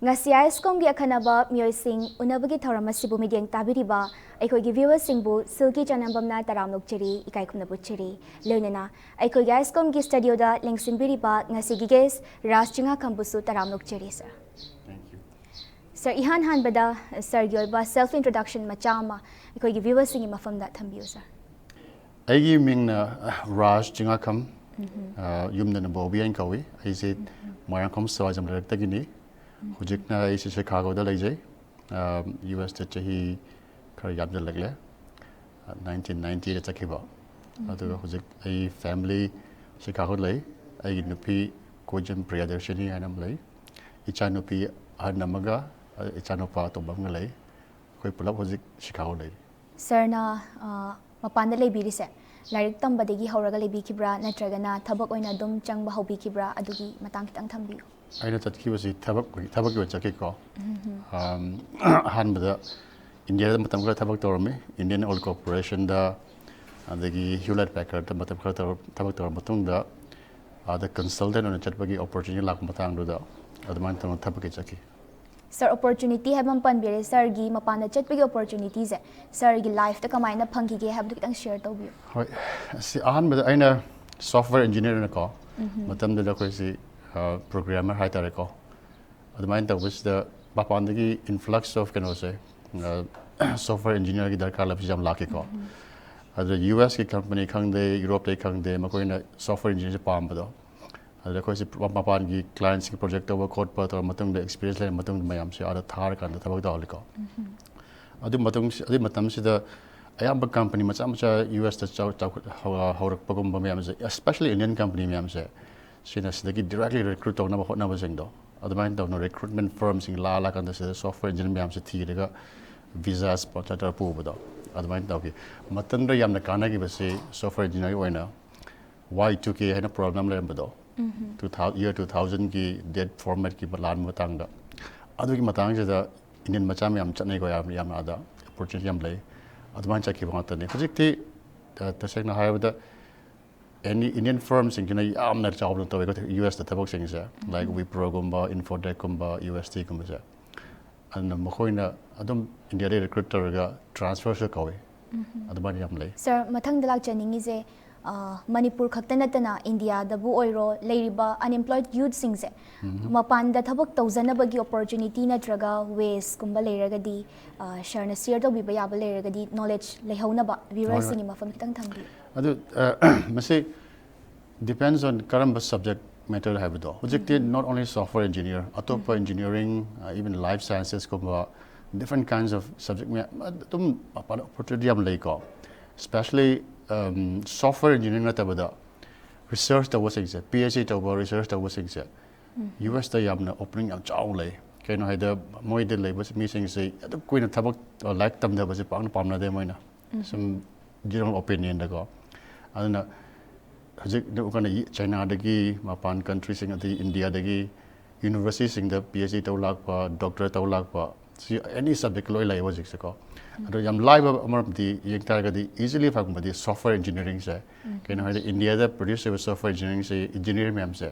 Ngasi ISCOM gi akhanaba mioising unabagi thorama sibu midiang tabiriba aikhogi viewers singbu silky chanambam na taramlok chiri ikai khumna buchiri leunana aikhogi ISCOM gi studio da lengsin biriba ngasi gi guest Raj Chingakham busu taramlok chiri sir. Thank you. Sir ihan han bada sir gi ba self introduction machama aikhogi viewers singi mafam da thambiu sir. Aigi ming na Raj Chingakham yumna na bobi ang kawi ai se marang kom so jam direct tagini hujik na ai se Chicago da lejai US ta chahi khar yab da lagle 1990 da chakiba adu hujik ai family Chicago lei ai nupi kojam priyadarshini anam lei icha nupi anamaga icha nupa to bang lei koi pulap hujik Chicago lei sir na mapanda lebiri se Larik tambadagi hauraga lebikibra natragana thabak oina dum changba hobikibra adugi matang kitang thambiu aina tatkiwasi thabak gi chaki ko hanbada India da matam kala thabak torme Indian Oil Corporation da adagi Hewlett Packard da matam kala thabak tor matung da ada consultant on chatbagi opportunity lak matang do da adman tam thabak gi chaki Sir opportunity habam panbire sir gi mapanda chatbagi opportunities sir gi life ta kamaina phangki ge habdu kitang share tawbiu hoi si hanbada aina software engineer na ko matam da ko si programmer hai tare ko adman ta was the mapandagi influx of can say software engineer ki darkar lab jam laki ko ada US ki company khang de Europe de khang de makoina software engineer pam bado ada ko si mapan ki clients ki project over code pa to matung de experience le matung mayam se ada thar kan da thabak da liko adu matam si da ayam company macha macha US ta chau haurak pagum ba mayam se especially Indian company mayam se sina sidagi directly recruit to na ba hotna ba jeng do adman to no recruitment firms sing la kan da se software engineer mayam se thi daga visa sponsor pu ba do adman to ki matan da yam na kana gi ba se software engineer oina Y2K hena problem le ba do 2000 ki dead format ki balan matang da adu ki matang je da Indian macha me am chanai ko yam ada opportunity yam lei adman cha ki ba ta ne hojik ti ta sek na ha da any Indian firms in kina yam na job to ko US da tabok sing se like we program ba infotech ba UST kum se an mo khoina adum India recruiter ga transfer se ko adman yam lei sir mathang dalak chaningi je Manipur khaktanatana India dabu oiro leiriba unemployed youth singse mapanda thabak tawjanabagi opportunity natraga ways kumba leiragadi sharna share to biba yaba leiragadi knowledge lehaunaba viewers singi mafam kitang thambi adu mase depends on karamba subject matter habdo hojikte not only software engineer atopa engineering even life sciences kumba different kinds of subject tum opportunity am leiko especially software engineering na tabada research ta wasing se PhD ta research ta wasing se US ta yamna opening am chaw lei kaino haida moi de lei bas meeting se adu koina thabak like tam da bas pang pamna de moina some general opinion da go aduna hajik de ukana China dagi mapan country sing ati India dagi university sing da PhD ta lak pa doctor ta lak pa any subject loi lai wajik se ko ado yam live amar di yeng tar ga di easily phang ba di software engineering se kaino ha India da producer software engineering se engineer mem se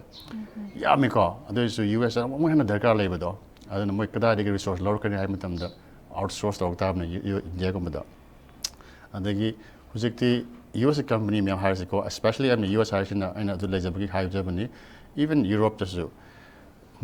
ya me ko ado so US mo hana darkar lai ba do ado mo kada de resource lor kan hai matam da outsource dog ta na India ko ba do adagi hujik ti US company mem hire se ko especially am US hire na ina do lai jabagi hire jabani even Europe ta so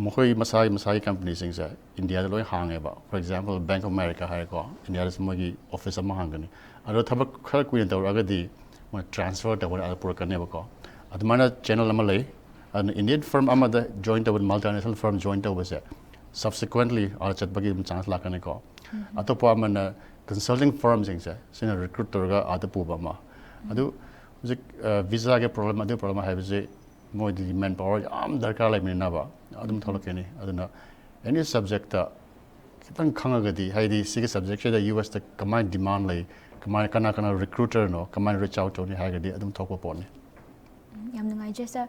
Mohoi Masai companies in India the lawyer hang about. For example, Bank of America hire ko India is mogi office am hangani. Ado thabak khar kuin ta agadi mo transfer ta wala pur karne ba ko. Admana channel amalai an Indian firm amada joint with multinational firm joint over se. Subsequently ar chat bagi chance la karne ko. Atopa amana consulting firms in se sina recruiter ga adapu ba ma. Adu visa ge problem adu problem have se mo di manpower am darkar lai me na ba. Adum tholokeni aduna any subject ta kitang khangagadi haidi sig subject da US ta command demand lai command kana recruiter no command reach out to ni haigadi adum thokpa pon ni yam nungai je sir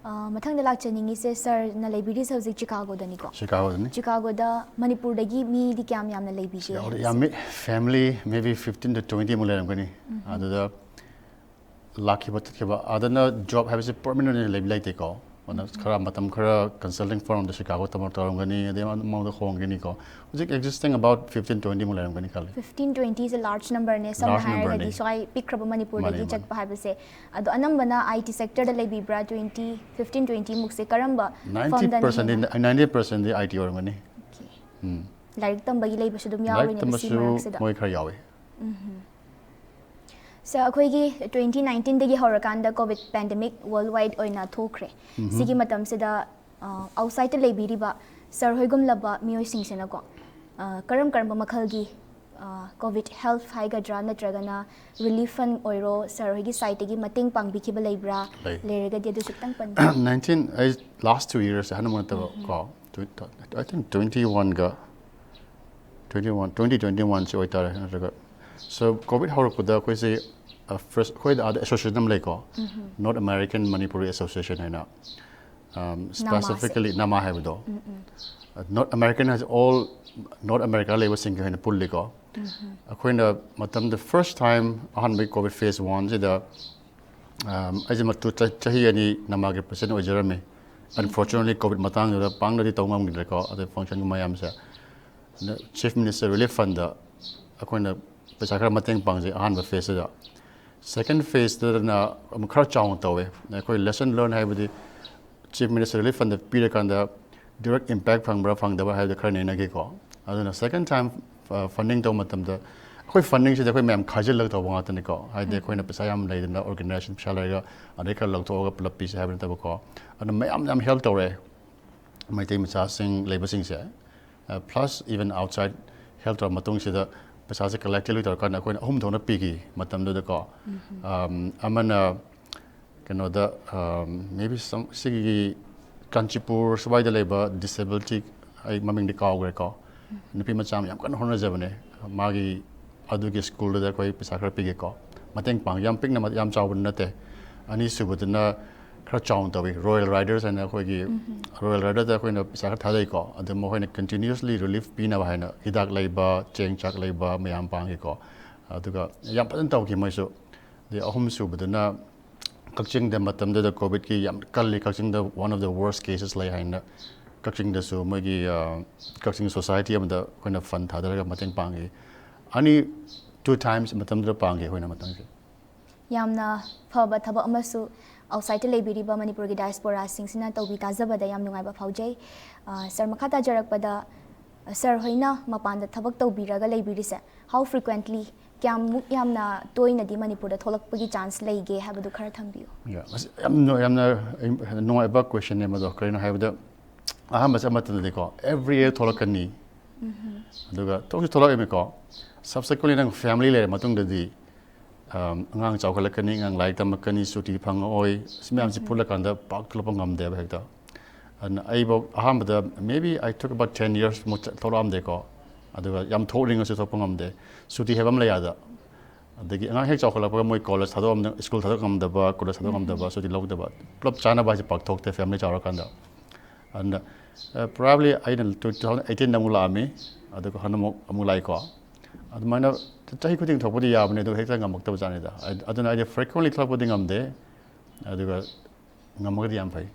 mathang da lak chaningi se sir na lebiri subject Chicago da ni ko Chicago da Manipur dagi mi di kyam yam na lebi je yam family maybe 15 to 20 mulayam gani adu da lucky but adana job have a permanent lebi lai te ko ona khara matam khara consulting firm de Chicago tamar taramgani ade amount of hongani ko hujik existing about 15-20 mu laramgani khali 15-20 is a large number ne sam hairagadi so I pick up Manipur dagi chakpa habase ado anambana IT sector da lebibra 15-20 mukse karamba 90% the IT oramgani like tambagi leibasu dum yawi ne si moi khara yawi So akoigi 2019 dagi horakanda COVID pandemic worldwide oina thokre sigi matam sida outside lebiriba sir hoigum laba mioi singsena ko karam makhalgi COVID health haigadra natragana relief fund oiro sir hoigi site gi mating pangbikiba leibra lerega di du sitang pan 19 last 2 years hanamata ko I think 2021 so oitare natraga so COVID horakuda koi se first koi the association like North American Manipuri Association haina specifically nama hai do North American has all North America labor single haina pull liko akoi na matam the first time on by COVID phase 1 se the ajima tu chahi ani nama ge percent ojarame unfortunately COVID matang da pang da tawngam gi ko ade function mayam sa Chief Minister Relief Fund da akoi na pesa khara mateng pang je ahan ba phase da second phase na khara chawng tawe akoi lesson learn hai budi Chief Minister Relief Fund da pira kan da direct impact phang bra phang da ba hai da khara ne na ge ko aduna second time funding to matam da akoi funding se da akoi mem khajil lag taw nga ta ne ko hai de akoi na pesa yam lai da organization pesa lai ga ade khara lag to ga plus piece ha ba ta ba ko adu mayam help taw re mai te macha sing labor sing se plus even outside health or matung se da pesa se collectively tar kan akoi hum thona pigi matam da ko amana kano da maybe some sigi Kanchipur sabai da labor disability ai maming de kaw gre ko nupi macham yam kan hona jabane magi adu ge school da koi pesa khara pigi ko mateng pang yam pik na yam chaw na te ani subudna khara chaw tawi Royal Riders and koi gi Royal Rider da koi na pesa khara thalai ko adu mo koi na continuously relief pina ba haina hidak leiba cheng chak leiba mayam pang gi ko aduga yam padan taw ki mai so de ahum subudna kakching da matam da COVID ki yam kalli kakching da one of the worst cases lai haina kakching da su mo gi kakching society am da koi na fund thadara mateng pang gi ani 2 times matam da pang gi hoi na matang gi yamna phaba thaba amasu outside lebiriba Manipur gi diaspora singsina tawbi tajabada yam nungai ba phaujai sir makhata jarakpada sir hoina mapan da thabak tawbiraga lebirise how frequently kyam yamna toina di Manipur da tholakpagi chance leige habadu khara thambiyo yamna no ba question ne ma do kaina habada aham ba matan de ko every year tholakani aduga to tholak me ko subsequently nang family le matung da di ngang chawkhalakani ngang lai tamakani suti phang oi simyam si pulakanda da pak thlopang ngam de ba hekta and I aham da maybe I took about 10 years mo thoram de ko aduga yam tholing se thopang ngam de suti hebam la yada adagi ngang hek chawkhalapa moi college thadom school thadom ngam da ba college thadom ngam da ba suti log da ba plop chana ba ji pak thok te family chawrakanda and probably I in 2018 namula ami aduga hanamo amulai ko adumana chahi khuding thopodi yabne do hekta ngamak ta jane da aduna I frequently thopodi ngamde aduga ngamagdi yam phai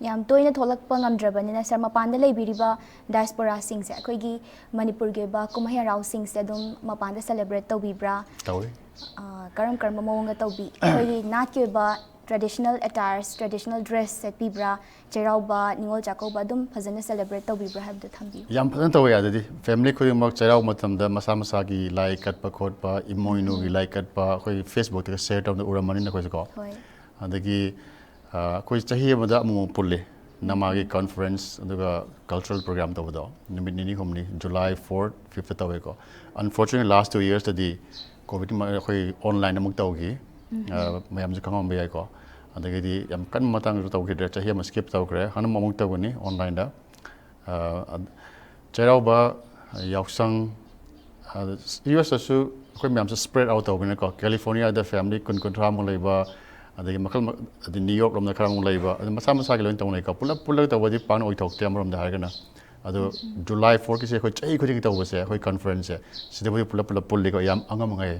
yam toina tholakpa ngamdrabani na sar mapanda lebiriba diaspora singse akoigi Manipur ge ba kumhaya raw singse dum mapanda celebrate tawbibra tawi karam karma mawanga tawbi akoigi nat ke ba traditional attires traditional dress set pibra cherauba ningol jakoba dum phajana celebrate tawbibra habdu thambi yam phajan tawi adadi family khuding mak cherau matam da masa masa gi like kat pa khot pa imoinu gi like kat pa khoi Facebook te share tam da uramani na khoi ko hoi adagi koi chahi amada mu pulle namagi conference aduga cultural program tawdo nimit nini humni July 4th 5th tawe ko unfortunately last 2 years the COVID ma khoi online amuk tawgi mayam ji kangam bai ko adagi di yam kan matang ru tawgi de chahi ma skip tawgre hanam amuk tawni online da cherau ba yaksang US asu khoi mayam spread out tawni ko California the family kun tra mo leiba adagi makal adi New York romna kharang leiba masa masa gi loin tawnai ka pulak tawadi pan oi thok tem rom da hargana adu July 4 ki se khoi chai khuding tawse khoi conference se sida boi pulak pulli ko yam angam ngai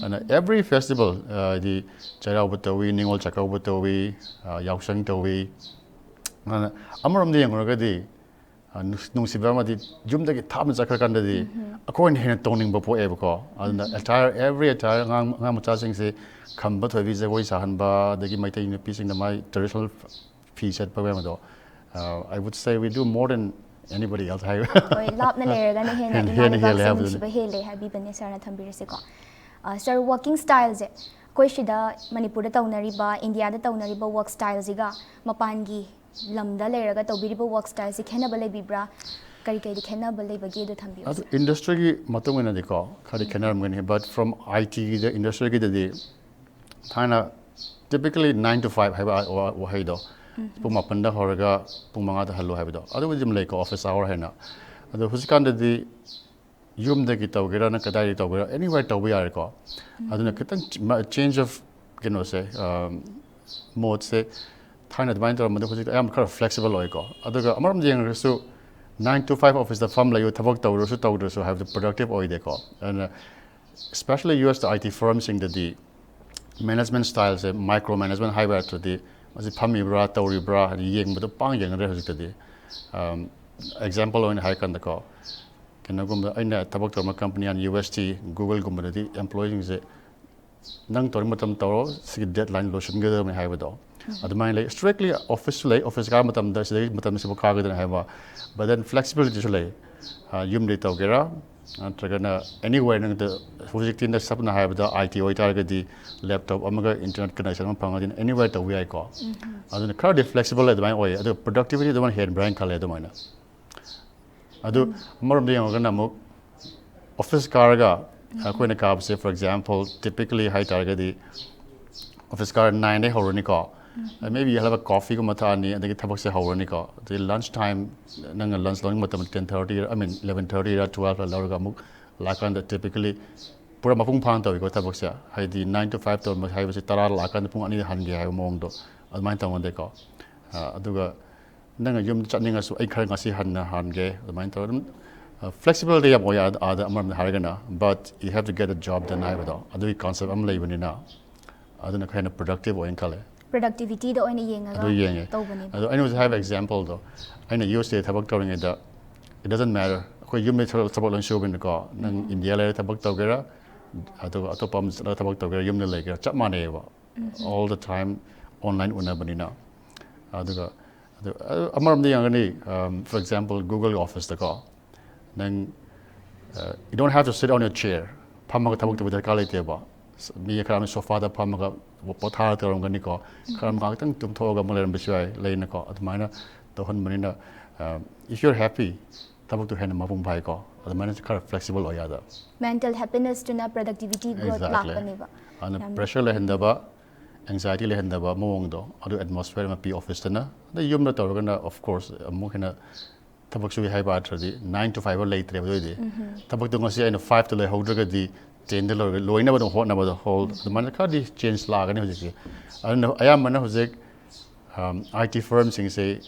and every festival the charau batawi ningol chakau batawi yausang tawi Amaram the Yanguragadi, Nusibamadi, Jumdaki Tam Zakakandadi, according to him, toning before Evoco, and every attire, Namatasing say, come but a visa voice, Hanba, they give my taking a piece in my traditional piece at Pavamado. I would say we do more than anybody else. Sir, working styles. Koishida Manipura Taunariba, India the Taunariba work styles, Mapangi, Lamda Leraga, Tobiriba work styles, Kenabale Bibra, Karika, Kenabale Bagay Tambi. Industry Matumina de call, Karikanam, but from IT, the industry, the kind of typically 9 to 5 have or Wahido, Pumapanda Horaga, Pumanga Hello Habido. Otherwise, like office hour Hena. The Husikanda the Yum the Gitagira, Nakadai Togira, anywhere to we are. I don't know, change of, say, mode, say, kind of mind or I am kind of flexible. Other Amaram the so 9 to 5 office, the farm like you Tabak Tawru, so have the productive oil they call. And especially US the IT firms in the management styles, micromanagement, high to the Pamibra, Tauribra, and Yang, but the Pang Yang today. Example on high can the call. In a Tabak company and UST, Google community, employees Nang Tormatam Toro, see deadline lotion gather me have it all. At the mind, strictly office garmatam, that's the Matam cargo than have, but then flexibility delay. Yum de Togera, and Tragana anywhere in the project in the Sapna have the IT or target the laptop, Omega internet connection, Pangadin, anywhere to we I call. As in a crowd flexible at my way, the productivity the one here in Brian Kale the miner. I do more of the young office carga. When a car say, for example, typically high target the office car 9 day horonico. Maybe you have a coffee matani and they get tabaxi horonico. The lunchtime, Nanga lunch long matam 10:30, I mean 11:30 or 12 or Lakan that typically put a mapung panta we got tabaxia. I the 9 to 5 to high was a tara lakan the pungani hangi have mondo. As my town they call. Aduga Nanga yum chatting us a karangasi hanna hange, the mind told flexibility of other Harigana, but you have to get a job done. I do concept I'm living in now. I don't know kind of productive or in color. Productivity the only young. I know have example though. I know you say tabak telling it that it doesn't matter. You may tell about on show in the car. India tabak togera, Atopams tabak togera, Yum the lake, Chapmaneva. All the time online unabanina. Among the young, for example, Google Office the car. Then you don't have to sit on your chair. Pamaga tabuk with the quality about me a cram sofa the Pamaga Potata or Ganico, Kramgatan to Toga Mulan Bishai, Lainaco, at Mina, the Honmanina. If you're happy, tabuk to hand a mapum paiko, the man is kind of flexible or other. Mental happiness to na productivity growth. And pressure lehendaba, anxiety lehendaba, moongdo, other atmosphere might be office dinner. The Yumna Torgana, of course, a mokina. Tabak should have battery 9 to 5 or later. Tabak don't say 5 to the whole the 10 the low never don't hold the whole the money card change lag and I don't know. I am an IT firms say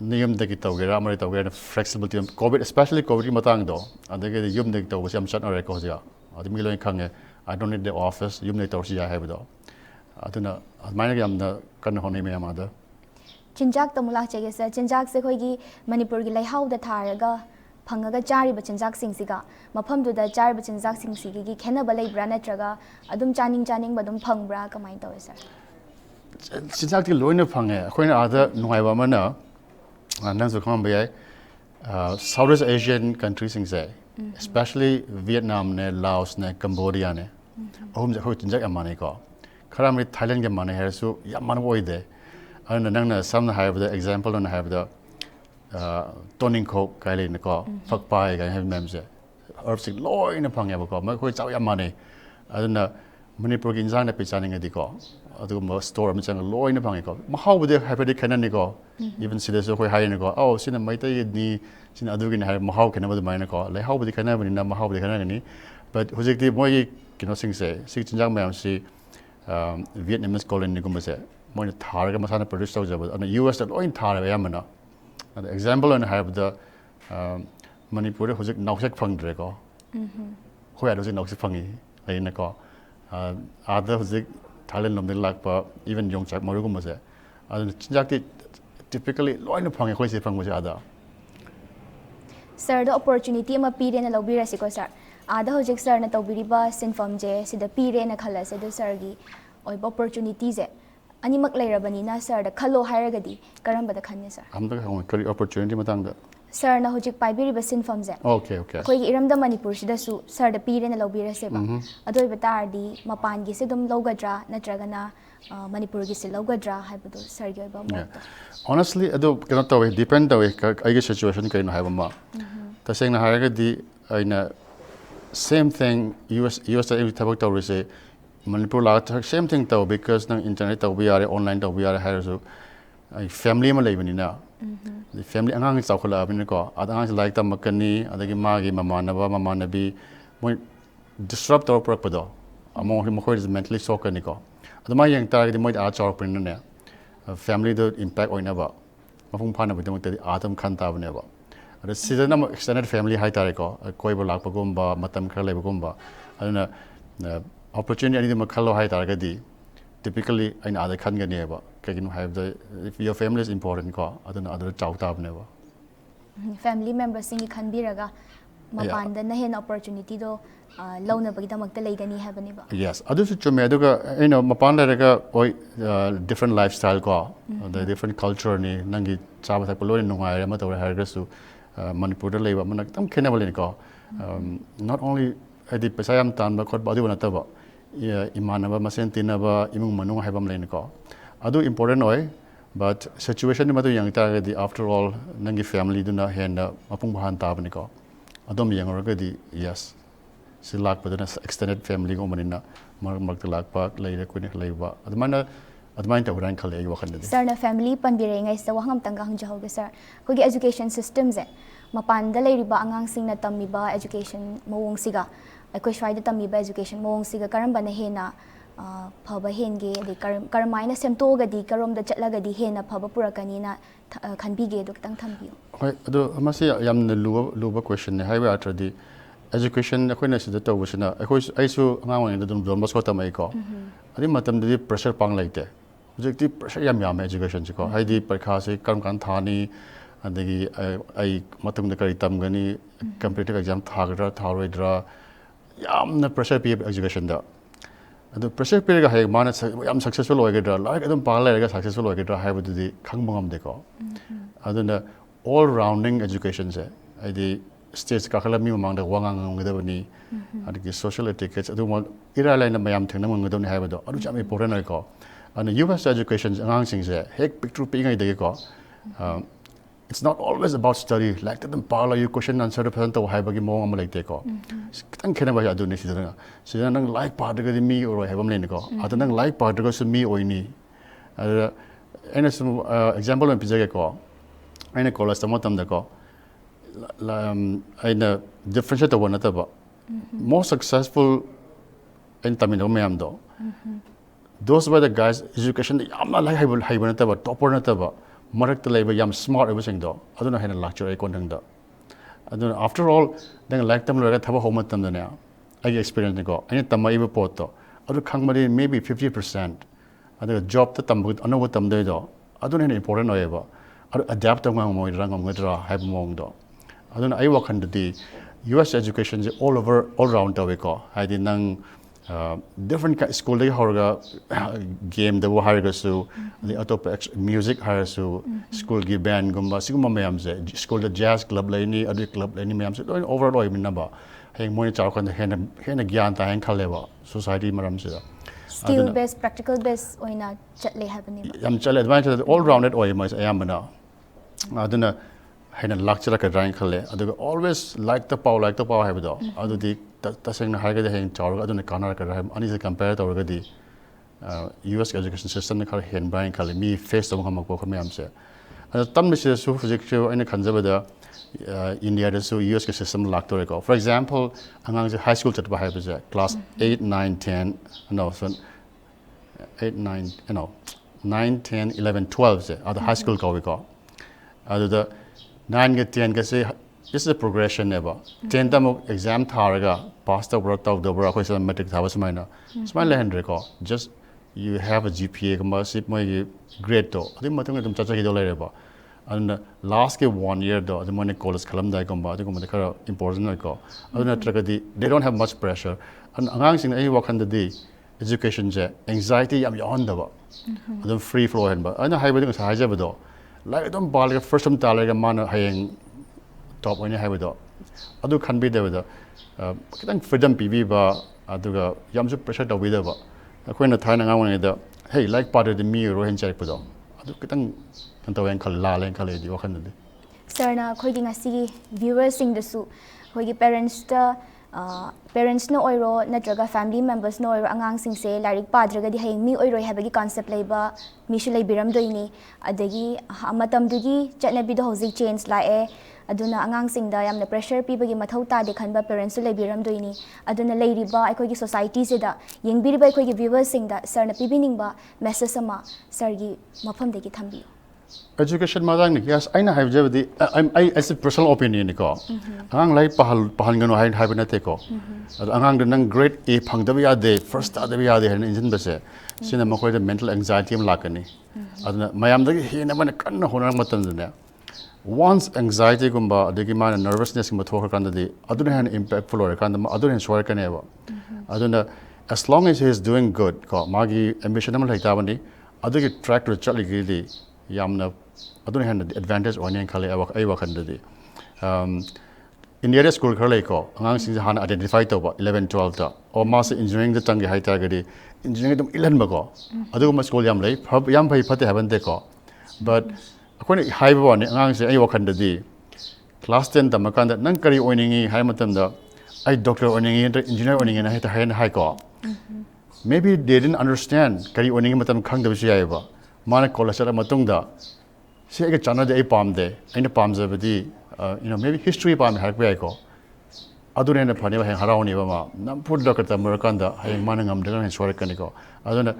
Nium the Gitogera, Marita, flexibility, COVID, especially COVID Matangdo, and they get the Yum Dicto was Yamshan or Recosia, or the Milo Kange. I don't need the office, Yum Dictosia I have it all. I don't know. Mine am the Kanahoni mother. Chinjak the Mulak Chegasa, Chinjak Sekogi, Manipur Gilay, how the Taraga, Pangaga Jari, but Chinjak Singsiga, Mapam to the Jari, but Chinjak Singsigi, Kenabale Branatraga, Adum Channing, Badum Pang Bra, Kamaito, sir. Chinjak the Loina Panga, when other Nuavamana, and then the Colombia, Southeast Asian countries, especially Vietnam, Laos, Cambodia, home the Chinjak Amaniko. Karamit Thailand Yamana here, so Yaman there. And then some have the example and have the toning coke, Kylie in the car, fuck pie, I have memes. Earth's law in a pang ever call, my quits out your money. I don't know, Manipur in Zana Pichaning at the car. I do store and send a law in a pang. How would they have a canonical? Even see this way high in the car. Oh, see the mighty knee, see Adugan have Mahau can never the minor call. Like how would they can have in Mahau the canony? But who's it the boy, sing say, 16 young men see Vietnamese calling Nigumase. More target Masana produced and the US that oin tar Yamana. An example and have the Manipur who's it Noxic Pung Draco. Where does it Noxic Pungy in the car? Other who's it Thailand of the Lakpa, even young Chak Morugumase. And Chaki typically loina phang khoi se phang ada sir the opportunity ama pire na lobira siko sir ada hojik sir na tawbiriba sinfam je sida pire na khala se do sir gi oiba opportunity je animak leirabani na sir da khalo hairagadi karamba da khanne sir amda kari opportunity matang da sir na hojik paibiriba sinfam je okay koi iramda manipur sida su sir da pire na lobira se ba adoi batardi mapan gi se dum logadra natragana manipur gi se logadra haibadu sir gi oiba mo honestly ado cannot tawe depend tawe ai situation kaino haiba ma taseng na haragadi aina same thing US tabak taw se manipur la same thing taw because nang internet taw bi are online taw bi are hairu ai family ma leibani na the family angang chawkhala abin ko adang like tam makani adagi ma gi mamanabi moi disrupt taw prakpado among him ko is mentally shock ni ko adama yang tar gi moi a chawk prin ne family the impact oina ba mafung phana bi dam tadi adam khan ta bane ba ada season am extended family hai tare ko koi ba lak pagum ba matam khar le bagum ba aduna opportunity ani ma khallo hai tar ga di typically aina ada khan ga ne ba kagin have the if your family is important ko aduna other chaw ta bane ba family members sing khan biraga mapan da na hen opportunity do launa bagi damak ta leigani habani ba yes adu su chume aduga mapan la ga oi different lifestyle ko the different culture ni nangi chaba thak lo ni nungai ma tawre har ga su manipur da leiba manak tam khena bale ko not only adi pesayam tan ba khot ba adu na ta ba imanaba masen tinaba imung manung haibam lein ko adu important oi but situation ni madu yang ta ga di after all nangi family du na hen na mapung bahan ta bani ko adom yang ra ga di yes silak padana extended family ko manina mark lak pak leira kunik leiba admana ta uran khale ai wakhan de sir na family panbire ngai sa waham tanga hang jahog sir ko gi education system je mapan da leiriba angang sing na tamiba education mawong siga akoi shwai da tamiba education mawong siga karamba na hena phaba henge de karmaina semto ga di karom da chatlaga di hena phaba purakani na khanbige do tang thambiyo hoi ado amasi yam na luba question ne haiba atradi education akoina sida tawbusina akoi aisu angang wang da dum don basko tamai ko adi matam de pressure pang laite objective pressure yam education ko haidi parkha se karam kan thani adagi ai matam da kari tam gani competitive exam thagra tharoidra yamna pressure pe education da adu pressure pe ga hai mana yam successful oigadra like adum pa la ga successful oigadra haibu di khangmangam de ko aduna all rounding education se aidi stage ka khala mi mamang da wangang ngudabani adagi social etiquette adu mo ira laina mayam thengna ngudabani haibu do adu cham important oi ko and US education angang sing se hek picture pe ngai de ko it's not always about study like them pala you question answer the person to hai bagi mo am like te ko kitang khena ba adu ni sidana nang like part ga mi or hai bam le ko adu nang like part ga su mi oi ni ena some example on pizza ko ena college tam tam da ko ena differentiate the one ta ba more successful in tamino me am do those were the guys education am na like hai ba ta ba topper na ta ba marak ta leba yam smart everything do aduna hena lecture ai kon dang da aduna after all dang like tam lo ga thaba homa tam da na ai experience ko ai tamai ba pot to adu khangmari maybe 50% adu job ta tam bu anu tam de do aduna hena important oi ba adu adapt ta ngam moi rang ngam dra hai mong do aduna ai wakhan di US education is all round ta we ko hai di nang different school they horga game the harga su the atop music har su school gi band gumba siguma mayam je school the jazz club laini adu club laini mayam se overall I mean ba heng moi chaw kan hena gyan ta heng khale ba society maram se skill based practical based oina chatle happening yam chale advantage all rounded oi mai ayam bana aduna hena lecture ka drawing khale adu always like the power have do adu di taseng na harga de heng chawra aduna kanar ka ram ani se compare to ga di US education system na khar hen brain khale mi face to ngam ko kham yam se tam se su physics ina khanjaba da India da su US system lak to ko for example angang je high school chat ba hai ba class 8 9 10 no so 8 9 9 10 11 12 je other high school ko we ko adu da 9 ga 10 ga se this is a progression never 10 tam exam tharaga pass the work of the work ko metric thawa smaina smile hand ko just you have a GPA gamba sip my grade to adi matung dum chacha gi do lai ba and last ke 1 year do adi mone college khalam dai gamba adi gamba khara important noi ko aduna tragedy they don't have much pressure and angang sing ai wakhan di education je anxiety yam yon da ba adum free flow hen ba ana hai ba ding sa haja ba do lai dum bal ga first time ta lai ga man hayeng top oine hai ba do adu khan bi de ba do kitang freedom pibi ba aduga yam su pressure da bi da ba akoina thaina nga wang da hey like part of the me ro hen chak pa do adu kitang antaw yang khal la len khal di wakhan di sir na khoi gi ngasi viewers sing da su khoi gi parents ta parents no oiro natraga family members no oiro angang sing se larik padraga di hayeng mi oiro habagi concept leiba mi shu leibiram doini adagi amatam dugi chatnabi do hojik change la e aduna angang sing da yamna pressure pibagi mathau ta de khanba parents su leibiram doini aduna leiriba aikoi gi society se da yengbiriba aikoi gi viewers sing da sir na pibining ba message sama sir gi mafam de gi thambi education madang ni yes aina have jabdi I as a personal opinion ko angang lai pahal ngano hain haibna te ko angang nang grade A phangdabi ya de first ta dabi ya de hen engine base sina makoi de mental anxiety am lakani aduna mayam dagi hena man kan honang matan ne once anxiety gumba adagi man nervousness ma thokar kan de aduna hen impactful or kan aduna hen shore kan eba aduna as long as he is doing good ko magi ambition am lai ta bani adagi track to chali gi yamna aduna hen advantage on khale ai wakhan de in area school khale ko angang sing han identify to ba 11 12 ta or mass engineering the tang hai ta gadi engineering dum ilan ba ko adu ma school yam lai yam phai phate haban de ko but akone hai ba ne angang se ai wakhan de class 10 ta makan da nang kari oiningi hai matam da ai doctor oiningi engineer oiningi na hai ta hai ko maybe they didn't understand kari oiningi matam khang da bi ai ba mana college la matung da se ga chana de ai pam de aina pam ja badi maybe history pam har pe ai ko adune na phane ba hen harau ni ba ma nam put da ka ta mer kan da hai mana ngam de hen sore kan ko aduna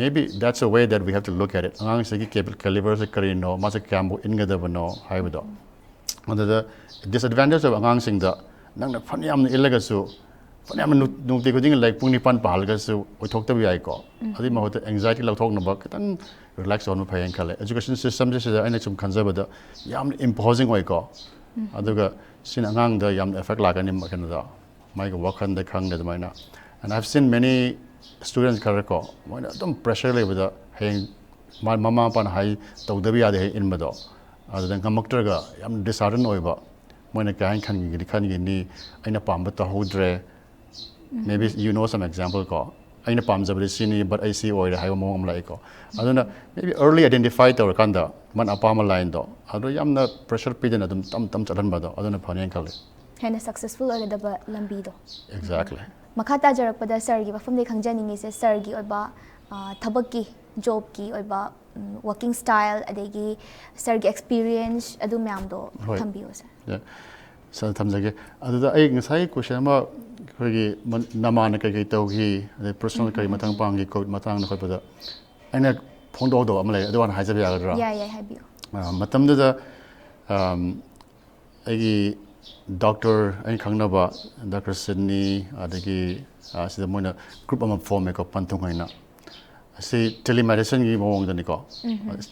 maybe that's a way that we have to look at it angang se gi caliber se kari no ma se kambu inga da no hai ba do and the disadvantage of angang sing da nang na phane am ilaga su phane am nu te ko ding like pung ni pan pal ga su oi thok ta bi ai ko adi ma hota anxiety la thok na ba kitang relax on phayen khale education system je se aina chum khanza ba da yam imposing oi ko aduga sin angang da yam effect la ka ni ma kan da mai ga wakhan da khang da mai na and I've seen many students khare ko moina dum pressure le ba da heng mama pan hai tau da bi ya de in ma do adu dan kamakter ga yam disheartened oi ba moina ka khan gi ni aina pam ba ta hodre maybe you know some example ko aina pam jabri sini but I see oi hai mo am lai ko aduna maybe early identify to kanda man apama line do adu yamna pressure pi den adum tam chalan ba do aduna phane khale hena successful or da ba lambi do exactly makha ta jarak pada sir gi bafam de khangjani ngi se sir gi oba thabak ki job ki oba working style adegi sir gi experience adu myam do thambiyo sir yeah sa thamjage adu da ai ngai question ma khoi namana kai tau hi the personal kai matang pang gi code matang na khoi pada aina phone do am lai adu wan hai jabi ya ga yeah habiyo matam da ai doctor ai khangna ba Dr. Sydney adagi sida moina group ama form ko pantung haina si telemedicine gi mawang da ni ko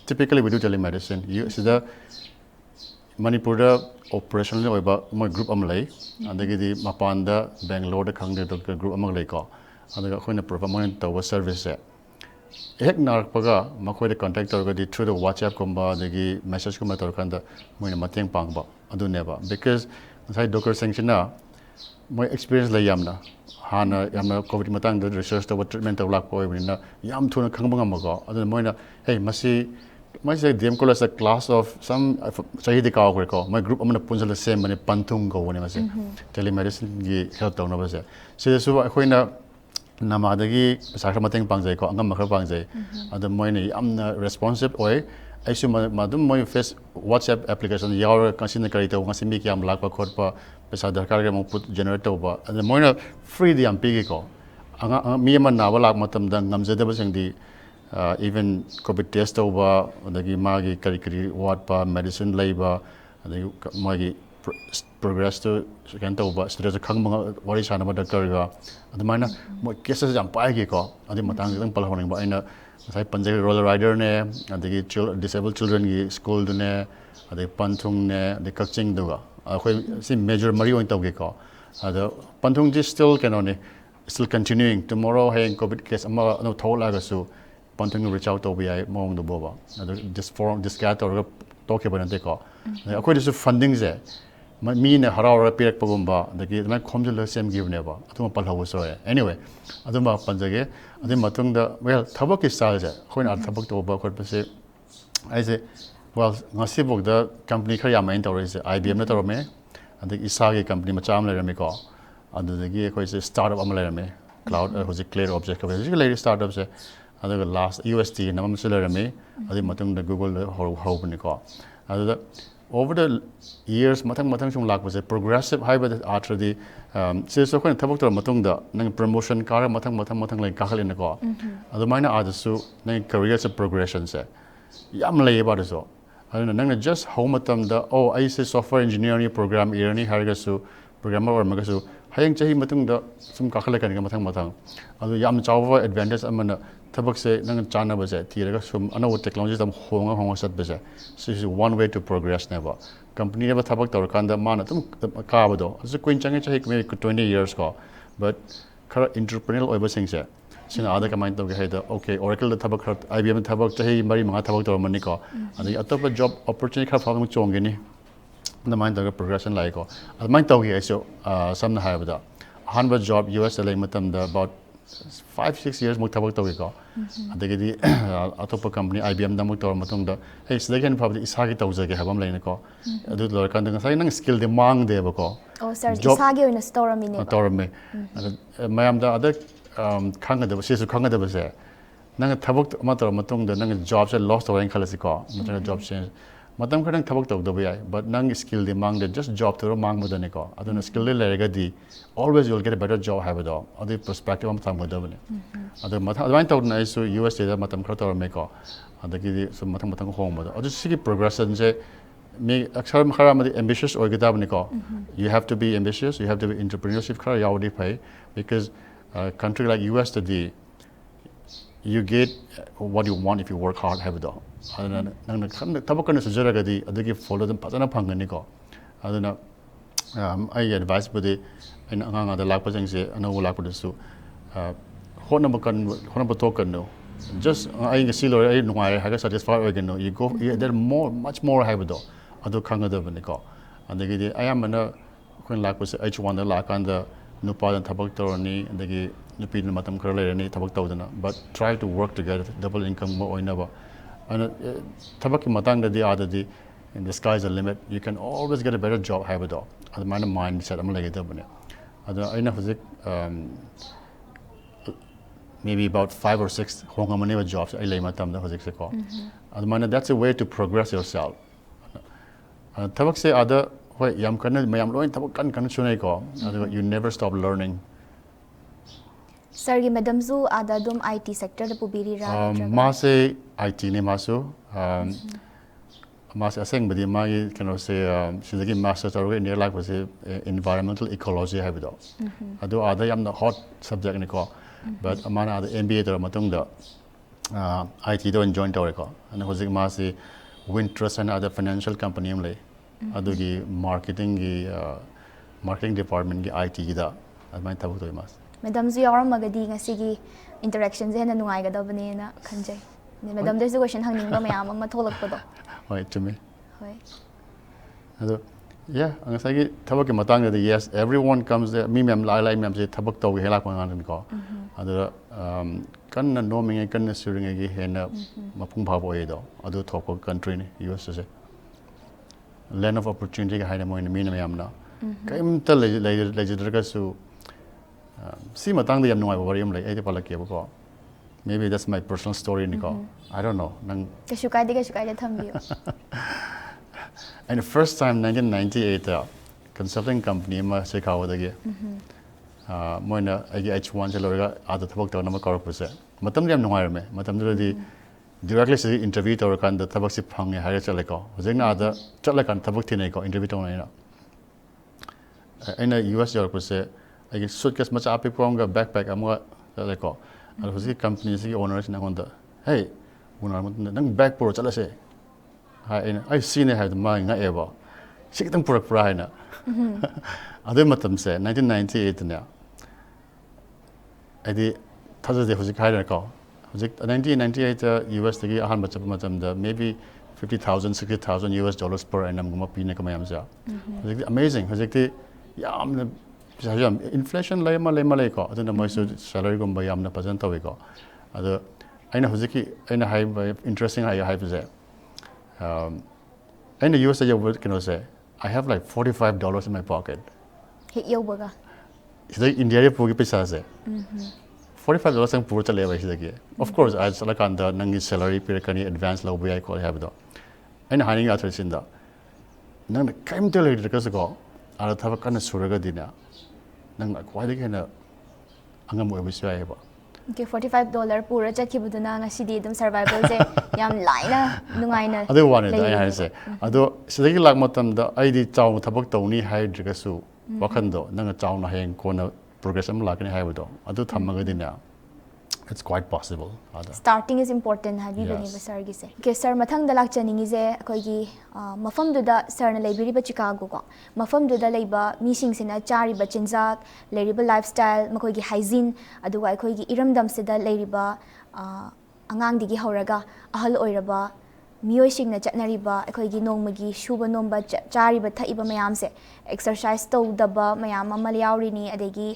typically we do telemedicine you sida Manipur da operational oiba moi group am lai adagi di mapan da Bangalore da khangde doctor group am lai ko adaga khoina performance tawa service se ek nar paga makhoi da contact tor di through the WhatsApp komba adagi message komba tor kan da moina mateng pangba adu neba because sai doctor sanction na moi experience lai yamna hana yamna covid matang da research to treatment to lak poi na yam thuna khangba ngam ko adu moina hey masi my say DM college a class of some sahi de ka ko my group amna punjal same mane pantung go ne mase telemedicine gi help taw na base se su khoina namadagi sakra mateng pangjai ko angam makhar pangjai adu moina amna responsive oi I should madam my face WhatsApp application yaw consider kari to ngasi mi kyam lak pa khot pa pesa darkar ga mo put generate to ba adu moina free di am pigi ko anga mi man na ba lak matam da ngamjada ba sing di even COVID test over, the magi kari what pa medicine labor, the magi progress to kan to ba student khang mga wari sana ba doctor ga adumana mo cases jam pai gi ko adi matang dang pal honing ba aina sai panjai roller rider ne adigi disabled children gi school du ne adi panthung ne adi kakching du ga akhoi si major mari oin taw gi ko ado panthung ji still can only still continuing tomorrow hey covid case ama no thola ga su panthung reach out to bi ai mong du bo ba ado this forum this cat or talk about it ko akhoi dis funding je me ne harau pirak pagumba dagi na khomjul sem give ne ba atuma palhaw so anyway aduma panjage adi matung da well thabak ki style je khoin ar thabak to ba khot pase ai se well ngasi bok da company khar ya main tawre se IBM na tawre me adi isa ge company ma cham le me ko adu dagi khoi se startup am le me cloud hoji clear object ko hoji le startup se adu last UST namam se le me adi matung da Google ho ne ko adu over the years matang chung lak was a progressive high but after the so so kan thabak tor matung da nang promotion kar matang like ka khalin ko adu maina adasu nang career se progression se yam lay ba so adu nang just how matam da oh I say software engineering program year ni harga su programmer or magasu hayang chahi matung da sum ka khala kan matang adu yam chawa advantage amana thabak se nang chana ba se tiraga sum anaw technology tam honga sat ba se so is one way to progress never company never thabak tor kan da mana tum ka ba do so kuin change chahi me 20 years ko but khara entrepreneurial oiba sing se sina ada ka mind to ge da okay oracle da thabak khar IBM thabak chahi mari manga thabak tor mani ko adi atop job opportunity khar phang chong ge ni the mind to progression like ko ad mind to ge so some na ha ba da hanba job US la matam da about 5-6 years mo thabak to ko adagi atopa company IBM da mo tor matong da hey second probably isa gi tawja ge habam lain ko adu lor kan da sai nang skill de mang de ba ko oh sir isa gi oina store mi ne tor me mayam da ada khang da se su khang da ba se nang thabak ma tor matong da nang job se lost to khalasi ko matang job change matam khadang thabak to da ba but nang skill de mang de just job to mang mo da ne ko aduna skill le lega di always you'll get a better job have it all other perspective am tham da bane other matha advain to na so US da matam khar to me ko adagi so matang hong ba adu sigi progression je me aksar khara ma ambitious or gida bane ko you have to be ambitious you have to be entrepreneurship khara yawdi pay because a country like US today you get what you want if you work hard have it all nang thabak kan sujara ga di adagi follow them patana phangani ko aduna I advise budi in angang ada lak pasang se anaw lak padu su hona to kan no just I ngi silo ai nuai ha ga satisfy again no you go there more much more have do adu khanga da bani ko adagi di I am na khon lak pas H1 da lak kan da nupa dan thabak to ni adagi nupi na matam khar le ni thabak to dana but try to work together double income mo oina ba ana thabak ki matang da di ada di in the sky's the limit you can always get a better job have it all adu mana mindset am like da bani adu aina physic maybe about 5 or 6 honga mane jobs ai lai matam da physics ko adu mana that's a way to progress yourself thabak se ada hoi yam kan mayam loin thabak kan chunai ko adu you never stop learning sir gi madam zu ada dum IT sector da pubiri ra ma se IT ne masu mas aseng badi magi kano se shizagi master tarwe near like was environmental ecology have do adu ada yam the hot subject ni ko but amana ada MBA tar matung da IT do join tar ko and hojik ma se Wintrust and other financial company am le adu gi marketing department gi IT gi da admai tabu to mas madam zu yaram magadi ngasi gi interaction je na nungai ga da bane na khanjai ne madam there's a question hangning ba mayam ma tholak pa do hoi chumi hoi ado yeah angasagi thabak ki matang da yes everyone comes there me mem lai mem se thabak to gi helak ngan ko ado kan na noming kan na suring gi hena mapung pha boy do ado thok country ni US se land of opportunity ga haina mo ni me mem na kaim ta le ga su si matang da yam nuai ba yam lai ai pa la ke ba ko maybe that's my personal story ni ko I don't know nang kashu kai de thambiyo and the first time 1998 consulting company ma se khaw da ge moina agi H1 se lorga ada thabak taw na ma kar puse matam yam nuai me matam du di directly se interview taw kan da thabak si phang ne ha chale ko hojeng na ada chala kan thabak thi nei ko interview taw na ꯑꯩꯅ US ꯌꯧꯔꯛꯄꯁꯦ ꯑꯩꯒꯤ suitcase ꯃꯆꯥ ꯑꯄꯤꯛꯄ ꯑꯃꯒ backpack ꯑꯃꯒ ꯆꯠꯂꯦꯀꯣ ꯑꯗꯣ ꯍꯧꯖꯤꯛ ꯀꯝꯄꯅꯤꯁꯤꯒꯤ ꯑꯣꯅꯔꯁꯤꯅ ꯑꯩꯉꯣꯟꯗ ꯍꯦ ꯎꯅꯔ ꯃꯇꯨꯡꯗ ꯅꯪ ꯕꯦꯛ ꯄꯨꯔ ꯆꯠꯂꯁꯦ ꯍꯥꯏ ꯑꯩ ꯁꯤꯅꯦ ꯍꯥꯏꯕꯗꯣ ꯃꯥ ꯉꯛꯑꯦꯕ ꯁꯤ ꯈꯤꯇꯪ ꯄꯨꯔꯛꯄ꯭ꯔꯥ ꯍꯥꯏꯅ ꯑꯗꯨꯒꯤ ꯃꯇꯝꯁꯦ 1998ꯗꯅꯦ ꯑꯩꯗꯤ ꯊꯥꯖꯗꯦ ꯍꯧꯖꯤꯛ ꯍꯥꯏꯔꯀꯣ ꯍꯧꯖꯤꯛ 1998ꯗ USꯗꯒꯤ ꯑꯍꯥꯟꯕ ꯆꯠꯄ ꯃꯇꯝꯗ maybe $50,000 $60,000 US per annumꯒꯨꯝꯕ ꯄꯤꯅꯦꯀꯣ ꯃꯌꯥꯝꯁꯦ ꯍꯧꯖꯤꯛꯇꯤ amazing ꯍꯧꯖꯤꯛꯇꯤ ꯌꯥꯝꯅ ꯄꯩꯁꯥꯁꯨ ꯌꯥꯝ inflation ꯂꯩꯀꯣ ꯑꯗꯨꯅ ꯃꯣꯏꯁꯨ ꯁꯦꯂꯔꯤꯒꯨꯝꯕ ꯌꯥꯝꯅ ꯐꯖꯅ ꯇꯧꯋꯤꯀꯣ ꯑꯗꯣ ꯑꯩꯅ ꯍꯧꯖꯤꯛꯀꯤ ꯑꯩꯅ ꯍꯥꯏꯕ interesting ꯍꯥꯏꯕꯁꯦ ꯑꯩꯅ USꯗ ꯌꯧꯕ ꯀꯩꯅꯣꯁꯦ I have like $45 in my pocket ꯍꯦꯛ ꯌꯧꯕꯒ ꯁꯤꯗ ꯏꯟꯗꯤꯌꯥꯗ ꯄꯨꯒꯤ ꯄꯩꯁꯥꯁꯦ $45 ꯆꯪ ꯄꯨꯔ ꯆꯠꯂꯦꯕ ꯁꯤꯗꯒꯤ of course ꯑꯩ ꯆꯠꯂꯀꯥꯟꯗ ꯅꯪꯒꯤ ꯁꯦꯂꯔꯤ ꯄꯤꯔꯛꯀꯅꯤ ꯑꯦꯗꯚꯥꯟꯁ ꯂꯧꯕ ꯌꯥꯏ ꯈꯣꯠꯂꯦ ꯍꯥꯏꯕꯗꯣ ꯑꯩꯅ ꯍꯥꯏꯅꯤꯡꯉꯤ ꯑꯥꯊꯔꯁꯤꯡꯗ ꯅꯪꯅ ꯀꯩꯝꯇ ꯂꯩꯇ꯭ꯔꯒꯁꯨꯀꯣ ꯑꯥꯗ ꯊꯕꯛ ꯀꯟꯅ ꯁꯨꯔꯒꯗꯤꯅꯦ ꯅꯪꯅ ꯈ꯭ꯋꯥꯏꯗꯒꯤ ꯍꯦꯟꯅ ꯑꯉꯝ ꯑꯣꯏꯕꯁꯨ ꯌꯥꯏꯑꯕ Okay, $45 pura chakibuduna ngasidi adum survival se yam laina nungaina ꯑꯗꯨ ꯋꯥꯅꯤꯗ ꯑꯩ ꯍꯥꯏꯔꯤꯁꯦ ꯑꯗꯣ ꯁꯤꯗꯒꯤ ꯂꯥꯛ ꯃꯇꯝꯗ ꯑꯩꯗꯤ ꯆꯥꯎꯅ ꯊꯕꯛ ꯇꯧꯅꯤ ꯍꯥꯏꯗ꯭ꯔꯒꯁꯨ ꯋꯥꯈꯟꯗꯣ ꯅꯪꯅ ꯆꯥꯎꯅ ꯍꯌꯦꯡ ꯀꯣꯟꯅ ꯄ꯭ꯔꯣꯒ꯭ꯔꯦꯁ ꯑꯃ ꯂꯥꯛꯀꯅꯤ ꯍꯥꯏꯕꯗꯣ ꯑꯗꯨ ꯊꯝꯃꯒꯗꯤꯅꯦ it's quite possible starting is important habibani basar gi se okay sir mathang da lakchaningi je akoi gi mafam du da sir na leibiri ba Chicago ko mafam du da leiba mi sing sina chari ba chinjak leiriba lifestyle makoi gi hygiene aduga akoi gi iramdam se da leiriba angang digi horaga ahal oiraba miyoi singna chatnariba akoi gi nongmagi shuba nomba chariba thaiba mayam se exercise tawdaba mayam ama yawrini adegi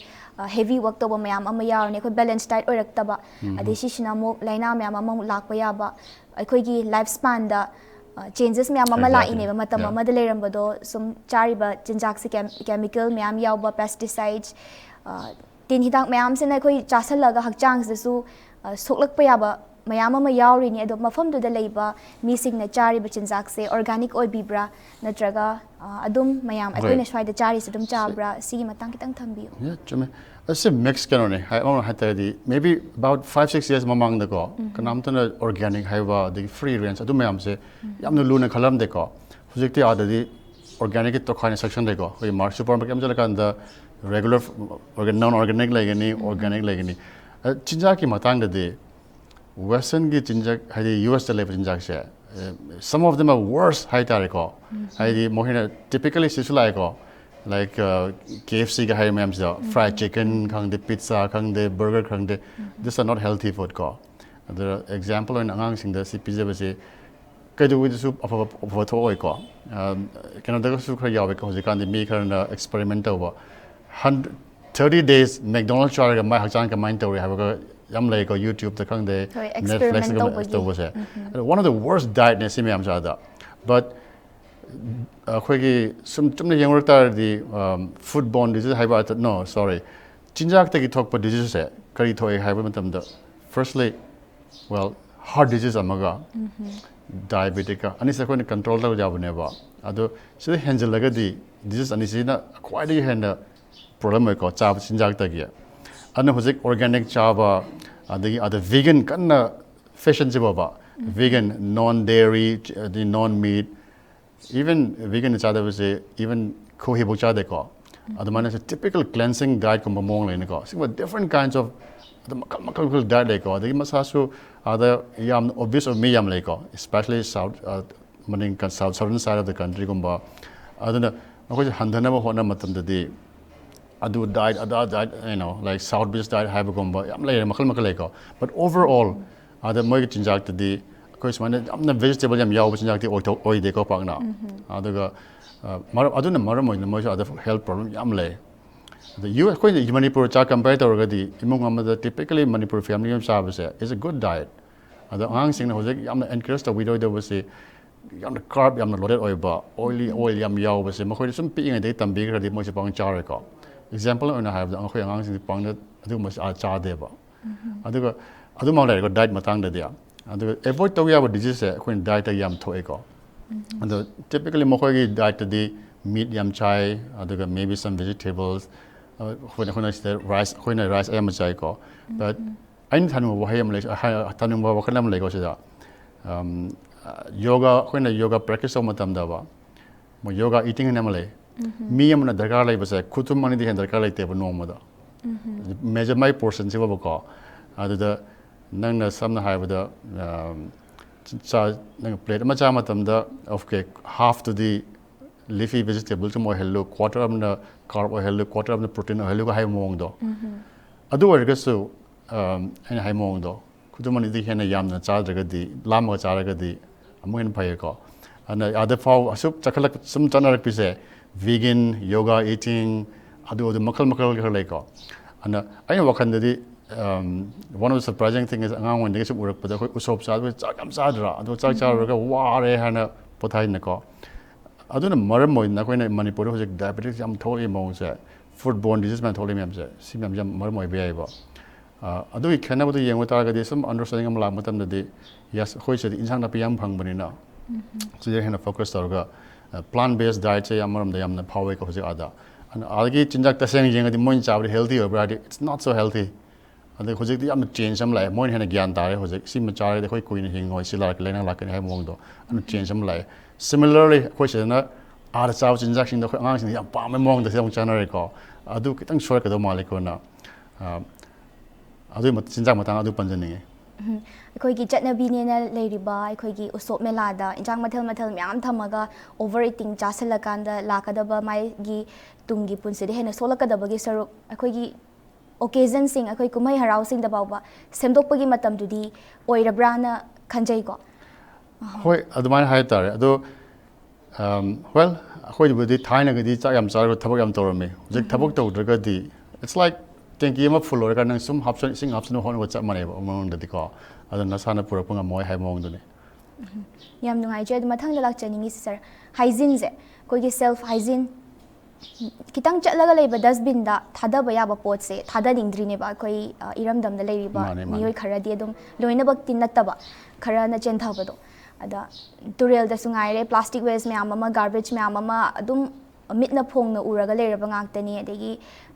heavy work tawba mayam ama yawrni akoi balance diet oiraktaba ade sisina mo laina mayam ama lakpa yaba akoi gi life span da changes mayam ama la ine matam ama da lerambado sum chariba chinjak se chemical mayam yawba pesticides tin hidak mayam se na akoi chasalaga hakchang se su soklakpa yaba mayam ama yawrini ado mafam du da leiba mi singna chariba chinjak se organic oi bibra natraga adum mayam akoi na swai da chari se dum chabra sigi matang kitang thambiyo chume ase mix kanone hai on hatadi maybe about 5-6 years mamang da ko kanamtana organic haiwa the free range adu mayam se yamna luna khalam de ko hujikti adadi organic to khane section de ko hoi mar supermarket am jala kan da regular non organic lagani organic lagani chinja ki matang da de western gi chinja hadi US da level chinja se some of them are worse high tariko hadi mohina typically sisulai ko like KFC ga high mams da fried chicken khang de pizza khang de burger khang de these are not healthy food ko the example in angang sing da CPJ ba se kai du with soup of tho oi ko canada ga su khra yawe ko jikan de mi khara experiment over 30 days McDonald's char ga mai hakchang ka mind tawri ha yam like YouTube the khang de Netflix ga was one of the worst diet ne simi am jada but khoi sum tumne yengor tar the foodborne disease haiba no sorry chinjak te gi thokpa disease se kari thoi haiba matam da firstly well heart disease amaga diabetic ani se khoi control da jabune ba ado se hengel laga di disease ani sina quite henda problem ko cha chinjak ta gi ana hojik organic chaba adagi other vegan kanna fashion jibaba vegan non dairy the non meat even vegan chada was even kohibo chade ko adamana is a typical cleansing diet ko mong le ko so different kinds of the makal diet le ko adagi masasu other yam obvious of me yam le ko especially south maning southern side of the country gumba adana ko handana mo hona matam de adu diet diet like south beach diet have gomba yam lay makal ko but overall ada moy chinjak de ko ismane amna vegetable yam yaw chinjak de oi de ko pangna aduga aduna maram moy moy other health problem yam lay the US ko Manipur cha compare to di imong amada typically Manipur family yam service is a good diet ada ang sing na hojek yam encourage the widow de was yam carb yam loaded oil ba oily oil yam yaw was makoi sum pi ngai de tambi gra di mo pang char ko example on have the angkhoi angang sing pang adu mas cha de ba aduga adu ma le ko diet matang de dia adu avoid to ya disease ko diet yam thoi ko adu typically makoi gi diet di meat yam chai aduga maybe some vegetables when I say rice rice am chai ko but ain thanu wa hayam le thanu wa khalam le ko se yoga when yoga practice matam da ba mo yoga eating na male mi amana darkar lai basa khutum mani di hen darkar lai te ba noma da measure my portion se ba ko adu da nang na samna hai ba da cha nang plate ma cha matam da of cake half to the leafy vegetable to mo hello quarter of the carb or hello quarter of the protein or hello hai mong do adu war ga so ai hai mong do khutum mani di hen yam na cha daga di lam ga cha daga di amu hen phai ko and other for asup chakalak sum chanarak pise vegan yoga eating adu the makal like ko and I wakan di one of the surprising thing is angang when they get work but ko usop sa chakam sa dra adu chak cha ra wa re hana pothai na ko adu na maram mo na ko na manipur ho diabetes am tholi mo se food borne disease man tholi mem se sim yam maram mo be ai ba adu I khana bu yeng ta ga de some understanding am la matam de yes hoi se insang na piyam phang bani na so they hena focus targa plant based diet se amaram da yamna phawe ko hoje ada and algi chinjak ta seng jeng di moin chabri healthy or brady it's not so healthy and the hoje di am change sam lai moin hena gyan tare hoje sim chare de khoi kuin hing hoi sila ka lena la ka hai mong do and change sam lai similarly khoi se na ar chaw chinjak sing do khoi ang sing yam pa me mong da se channel ko adu kitang short ka do malik ko na adu mat chinjak matang adu panjani ꯑꯩꯈꯣꯏꯒꯤ ꯆꯠꯅꯕꯤꯅꯦꯅ ꯂꯩꯔꯤꯕ ꯑꯩꯈꯣꯏꯒꯤ ꯎꯁꯣꯞ ꯃꯦꯂꯥꯗ ꯏꯟꯖꯥꯡ ꯃꯊꯦꯜ ꯃꯊꯦꯜ ꯃꯌꯥꯝ ꯊꯝꯃꯒ ꯑꯣꯚꯔ ꯏꯇꯤꯡ ꯆꯥꯁꯤꯜꯂꯀꯥꯟꯗ ꯂꯥꯛꯀꯗꯕ ꯃꯥꯒꯤ ꯇꯨꯡꯒꯤ ꯄꯨꯟꯁꯤꯗ ꯍꯦꯟꯅ ꯁꯣꯛꯂꯛꯀꯗꯕꯒꯤ ꯁꯔꯨꯛ ꯑꯩꯈꯣꯏꯒꯤ ꯑꯣꯀꯦꯖꯟꯁꯤꯡ ꯑꯩꯈꯣꯏ ꯀꯨꯝꯍꯩ ꯍꯔꯥꯎꯁꯤꯡꯗ ꯐꯥꯎꯕ ꯁꯦꯝꯗꯣꯛꯄꯒꯤ ꯃꯇꯝꯗꯨꯗꯤ ꯑꯣꯏꯔꯕ꯭ꯔꯥꯅ ꯈꯟꯖꯩꯀꯣ ꯍꯣꯏ ꯑꯗꯨꯃꯥꯏꯅ ꯍꯥꯏ ꯇꯥꯔꯦ ꯑꯗꯣ well ꯑꯩꯈꯣꯏꯕꯨꯗꯤ ꯊꯥꯏꯅꯒꯗꯤ ꯆꯥꯛ ꯌꯥꯝ ꯆꯥꯔꯒ ꯊꯕꯛ ꯌꯥꯝ ꯇꯧꯔꯝꯃꯤ ꯍꯧꯖꯤꯛ ꯊꯕꯛ ꯇꯧꯗ꯭ꯔꯒꯗꯤ it's like ꯇꯦꯡꯀꯤ ꯑꯃ ꯐꯨꯜ ꯑꯣꯏꯔꯒ ꯅꯪ ꯁꯨꯝ ꯍꯥꯞꯆꯟ ꯏꯁꯤꯡ ꯍꯥꯞꯆꯟ ꯍꯣꯠꯅꯕ ꯆꯞ ꯃꯥꯟꯅꯩꯕ ꯑꯃꯔꯣꯝꯗꯗꯤꯀꯣ ꯑꯗꯨ ꯅꯁꯥꯅ ꯄꯨꯔꯛꯄ ꯉꯝꯃꯣꯏ ꯍꯥꯏꯕ ꯃꯑꯣꯡꯗꯨꯅꯤ ꯌꯥꯝ ꯅꯨꯡꯉꯥꯏꯖꯩ ꯑꯗꯨ ꯃꯊꯪꯗ ꯂꯥꯛꯆꯅꯤꯡꯉꯤꯁꯤ ꯁꯔ ꯍꯥꯏꯖꯤꯟꯁꯦ ꯑꯩꯈꯣꯏꯒꯤ ꯁꯦꯜꯐ ꯍꯥꯏꯖꯤꯟ ꯈꯤꯇꯪ ꯆꯠꯂꯒ ꯂꯩꯕ ꯗꯁꯕꯤꯟꯗ ꯊꯥꯗꯕ ꯌꯥꯕ ꯄꯣꯠꯁꯦ ꯊꯥꯗꯅꯤꯡꯗ꯭ꯔꯤꯅꯦꯕ ꯑꯩꯈꯣꯏ ꯏꯔꯝꯗꯝꯗ ꯂꯩꯔꯤꯕ ꯃꯤꯑꯣꯏ ꯈꯔꯗꯤ ꯑꯗꯨꯝ ꯂꯣꯏꯅꯃꯛꯇꯤ ꯅꯠꯇꯕ ꯈꯔꯅ ꯆꯦꯟꯊꯕꯗꯣ ꯑꯗ ꯇꯨꯔꯦꯜꯗꯁꯨ ꯉꯥꯏꯔꯦ ꯄ꯭ꯂꯥꯁꯇꯤꯛ ꯋꯦꯁ ꯃꯌꯥꯝ ꯑꯃ ꯒꯥꯔꯕꯦꯖ ꯃꯌꯥꯝ ꯑꯃ ꯑꯗꯨꯝ ꯃꯤꯠꯅ ꯐꯣꯡꯅ ꯎꯔꯒ ꯂꯩꯔꯕ ꯉꯥꯛꯇꯅꯤ ꯑꯗꯒꯤ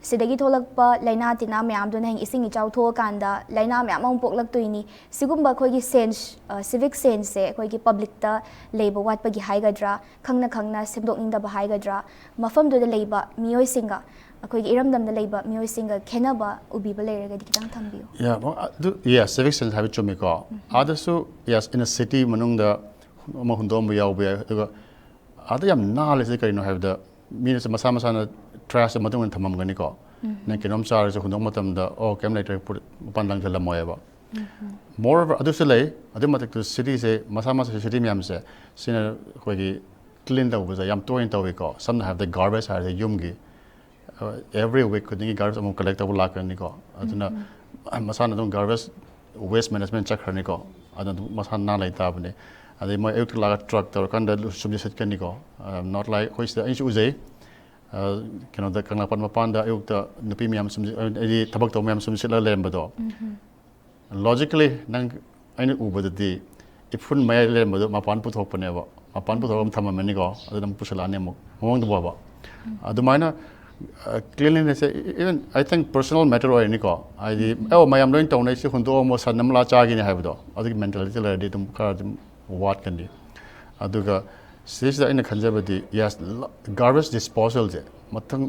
ꯁꯤꯗꯒꯤ ꯊꯣꯛꯂꯛꯄ ꯂꯩꯅꯥ ꯇꯤꯟꯅꯥ ꯃꯌꯥꯝꯗꯨꯅ ꯍꯌꯦꯡ ꯏꯁꯤꯡ ꯏꯆꯥꯎ ꯊꯣꯛꯑꯀꯥꯟꯗ ꯂꯩꯅꯥ ꯃꯌꯥꯝ ꯑꯃ ꯄꯣꯛꯂꯛꯇꯣꯏꯅꯤ ꯁꯤꯒꯨꯝꯕ ꯑꯩꯈꯣꯏꯒꯤ ꯁꯦꯟꯁ ꯁꯤꯚꯤꯛ ꯁꯦꯟꯁꯁꯦ ꯑꯩꯈꯣꯏꯒꯤ ꯄꯕ꯭ꯂꯤꯛꯇ ꯂꯩꯕ ꯋꯥꯠꯄꯒꯤ ꯍꯥꯏꯒꯗ꯭ꯔꯥ ꯈꯪꯅ ꯈꯪꯅ ꯁꯦꯝꯗꯣꯛꯅꯤꯡꯗꯕ ꯍꯥꯏꯒꯗ꯭ꯔꯥ ꯃꯐꯝꯗꯨꯗ ꯂꯩꯕ ꯃꯤꯑꯣꯏꯁꯤꯡꯒ ꯑꯩꯈꯣꯏꯒꯤ ꯏꯔꯝꯗꯝꯗ ꯂꯩꯕ ꯃꯤꯑꯣꯏꯁꯤꯡꯒ ꯈꯦꯠꯅꯕ ꯎꯕꯤꯕ ꯂꯩꯔꯒꯗꯤ ꯈꯤꯇꯪ ꯊꯝꯕꯤꯌꯨ yes civic sense ꯍꯥꯏꯕ ꯆꯨꯝꯃꯤꯀꯣ ꯑꯥꯗꯁꯨ yes in a city ꯃꯅꯨꯡꯗ ꯑꯃ ꯍꯨꯟꯗꯣꯛꯑꯝꯕ ꯌꯥꯎꯕ ꯌꯥꯏ ꯑꯗꯨꯒ ꯑꯥꯗ ꯌꯥꯝ ꯅꯥꯜꯂꯤꯁꯦ ꯀꯔꯤꯅꯣ ꯍꯥꯏꯕꯗ ꯃꯤꯅꯁꯨ ꯃꯁꯥ ꯃꯁꯥꯅ ꯇ꯭ꯔꯥꯁ ꯃꯇꯨꯡ ꯏꯟꯅ ꯊꯝꯃꯝꯒꯅꯤꯀꯣ ꯅꯪ ꯀꯩꯅꯣꯝ ꯆꯥꯔꯁꯨ ꯍꯨꯟꯗꯣꯛ ꯃꯇꯝꯗ ꯑꯣ ꯀꯩꯝ ꯂꯩꯇ꯭ꯔꯦ ꯃꯄꯥꯟ ꯂꯪꯁꯤꯜꯂꯝꯃꯣꯏꯕ moreover ꯑꯗꯨꯁꯨ ꯂꯩ ꯑꯗꯨ ꯃꯊꯛꯇ ꯁꯤꯇꯤꯁꯦ ꯃꯁꯥ ꯃꯁꯥ ꯁꯤꯇꯤ ꯃꯌꯥꯝꯁꯦ ꯁꯤꯅ ꯑꯩꯈꯣꯏꯒꯤ ꯀ꯭ꯂꯤꯟ ꯇꯧꯕꯁꯦ ꯌꯥꯝ ꯇꯣꯏꯅ ꯇꯧꯏꯀꯣ ꯁꯝꯅ ꯍꯥꯏꯔꯕꯗ ꯒꯥꯔꯕꯦꯖ ꯍꯥꯏꯔꯗꯤ ꯌꯨꯝꯒꯤ every week khudingi garbage amuk collect tawba lakani ko aduna masana dum garbage waste management chakhrani ko aduna masana na lai tabne adai moi euth laga truck tor kanda subji set kani ko not like hoiste ai su uzai kino da kangla pan mapanda euth nupi miyam sumji ai thabak taw miyam sumji sela lembado logically nang aina ubadadi ifun may lembado mapan puthok paneba mapan puthok thamamani ko aduna pusalane mo mong do ba adumaina cleanliness even I think personal matter or anyko I oh my am going to na si hundo mo sanam la chagi ni habdo adu mentality la de tum kar what can do aduga sis da in khanjabadi yes garbage disposal je mathang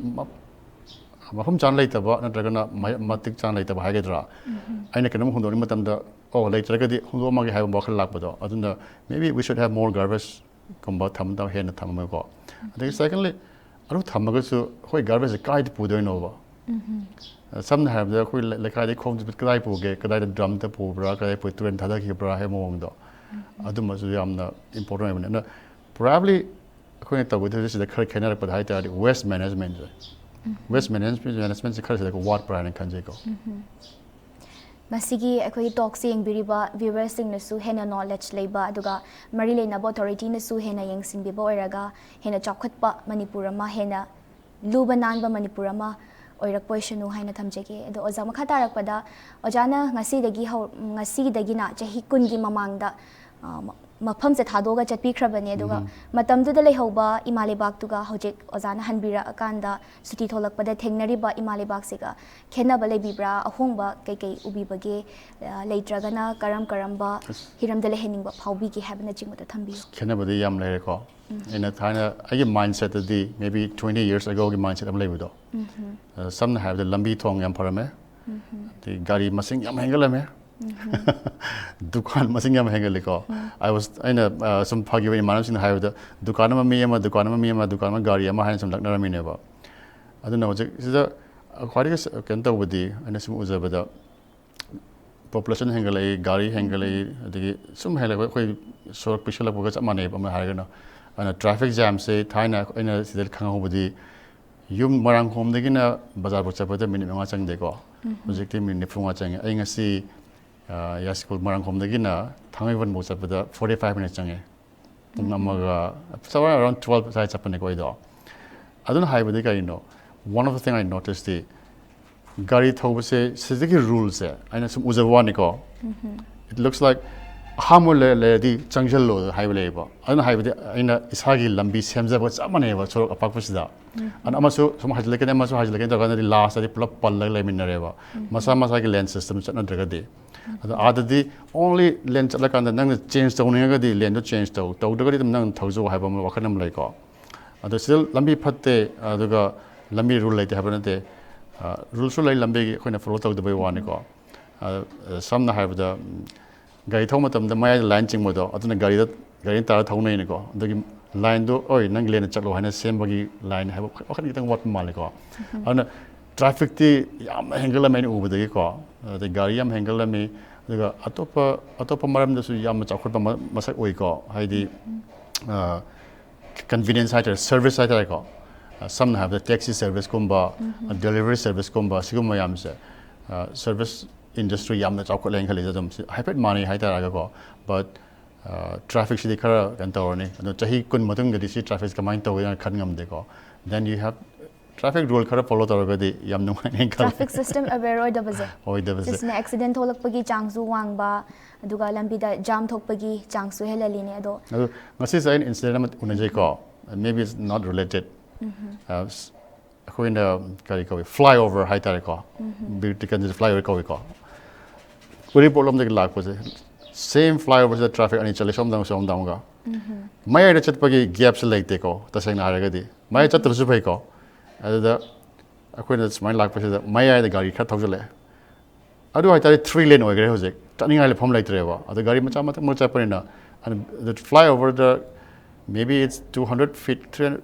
mafam chan lai taba natragana matik chan lai taba haidra aina kanam hundo ni matam da oh lai tragadi hundo ma gi haib bokhal lakbado adunda maybe we should have more garbage komba tham da hen tham ma ko adu secondly aru thamagasu hoi garbage kai pudoi no ba samna have the hoi lekai de khom bit kadai puge kadai de drum ta pu bra kadai pu tren thada ki bra he mong do adu ma su yamna important na probably hoi ta with this the khar khenar pa hai ta waste management waste management se khar se ko what brand kan je ko ꯃꯁꯤꯒꯤ ꯑꯩꯈꯣꯏꯒꯤ ꯇꯣꯛꯁꯦ ꯌꯦꯡꯕꯤꯔꯤꯕ ꯚ꯭ꯌꯨꯋꯔꯁꯤꯡꯅꯁꯨ ꯍꯦꯟꯅ knowledge ꯂꯩꯕ ꯑꯗꯨꯒ ꯃꯔꯤ ꯂꯩꯅꯕ ꯑꯣꯊꯣꯔꯤꯇꯤꯅꯁꯨ ꯍꯦꯟꯅ ꯌꯦꯡꯁꯤꯟꯕꯤꯕ ꯑꯣꯏꯔꯒ ꯍꯦꯟꯅ ꯆꯥꯎꯈꯠꯄ ꯃꯅꯤꯄꯨꯔ ꯑꯃ ꯍꯦꯟꯅ ꯂꯨꯕ ꯅꯥꯟꯕ ꯃꯅꯤꯄꯨꯔ ꯑꯃ ꯑꯣꯏꯔꯛꯄ ꯑꯣꯏꯁꯅꯨ ꯍꯥꯏꯅ ꯊꯝꯖꯒꯦ ꯑꯗꯣ ꯑꯣꯖꯥ ꯃꯈꯥ ꯇꯥꯔꯛꯄꯗ ꯑꯣꯖꯥꯅ ꯉꯁꯤꯗꯒꯤꯅ ꯆꯍꯤ 10ꯒꯤ ꯃꯃꯥꯡꯗ mafam se thadoga chatpikrabane aduga matamduda lehoba imalebak tuga hojik ozana hanbira akanda suti tholakpada thengnariba imalebak sega khenaba lebibra ahongba kaikai ubibage leitragana karamba hiramdale heningba phawbi gi habna chingmata thambi khenaba de yam lere ko in a thana agi mindset the maybe 20 years ago gi mindset am lebudo some have the lambi thong yam parame the gari masing yam hengalame dukan masing yam hengal ko I was in a some phagi we manam sin have the dukan ma mi ama dukan ma gari ama han sam lakna mi ne ba aduna je is the khwari kan ta wudi ana sum uzabada population hengalai gari hengalai adigi sum hengalai khoi sorak pisala boga chamane ba ma haragana ana traffic jam se thaina ina sidal khanga wudi yum marang hom degina bazar bo chapata minute ma chang de ko project minute funga chang ai ngasi ya school marang hom degina thangai ban bo chapata 45 minutes change namaga somewhere around 12 sai chapane ko ido adun haiba de kai no one of the thing I noticed the gari thobase sidiki rules aina sum uzawani ko it looks like hamule le di changjal lo haiba leba adun haiba de aina isagi lambi semja ba chamane ba sorok apak pusida an amasu sum hajle ken amasu hajle ken da di last di pull pal lag le minare ba masa gi lens system chatna draga de adadi only lens la kan nang change to ne ga di lens to change to daga di nang thojo haiba ma wakhanam lai ko adu still lambi phatte aduga lambi rule lai te haba na te rules lai lambi gi khoina follow to the way one ko some na have the gari thau matam da mai line ching mo do aduna gari tar thau nei ne ko adagi line do oi nang len chaklo haina sem bagi line haba wakhan gi tang wat ma le ko ana traffic ti yam hengala mai u bada ko the gari yam hengala me daga atopa maram da su yam chakhot ba masak oi ko haidi convenience side service side ko some have the taxi service kumba delivery service kumba sigum yam se service industry yam na chakot leng khali jam hybrid money hai ta ko but traffic si khara kan tawni ado chahi kun matung gadi si traffic ka main taw khan ngam de ko then you have traffic rule khara follow taragadi yam nung neng traffic system aware oi da baze just na accident holak pagi changsu wangba aduga lambi da jam thok pagi changsu helali ne ado ngasi sain incident am unajai ko maybe it's not related when the kari ko flyover hai tare ko big kan flyover ko puri problem de lag ko same flyover the traffic ani chale som dang ga mai da chat pagi gap se like te ko ta sang na ra ga di mai chat tru su phai ko ada akoina smile lag pa se mai ai da gari kha thau jale adu hai tare 3 lane oi gre ho je tani ngai le phom like tre ba ada gari macha mo cha pa na and the flyover the maybe it's 200 feet 300,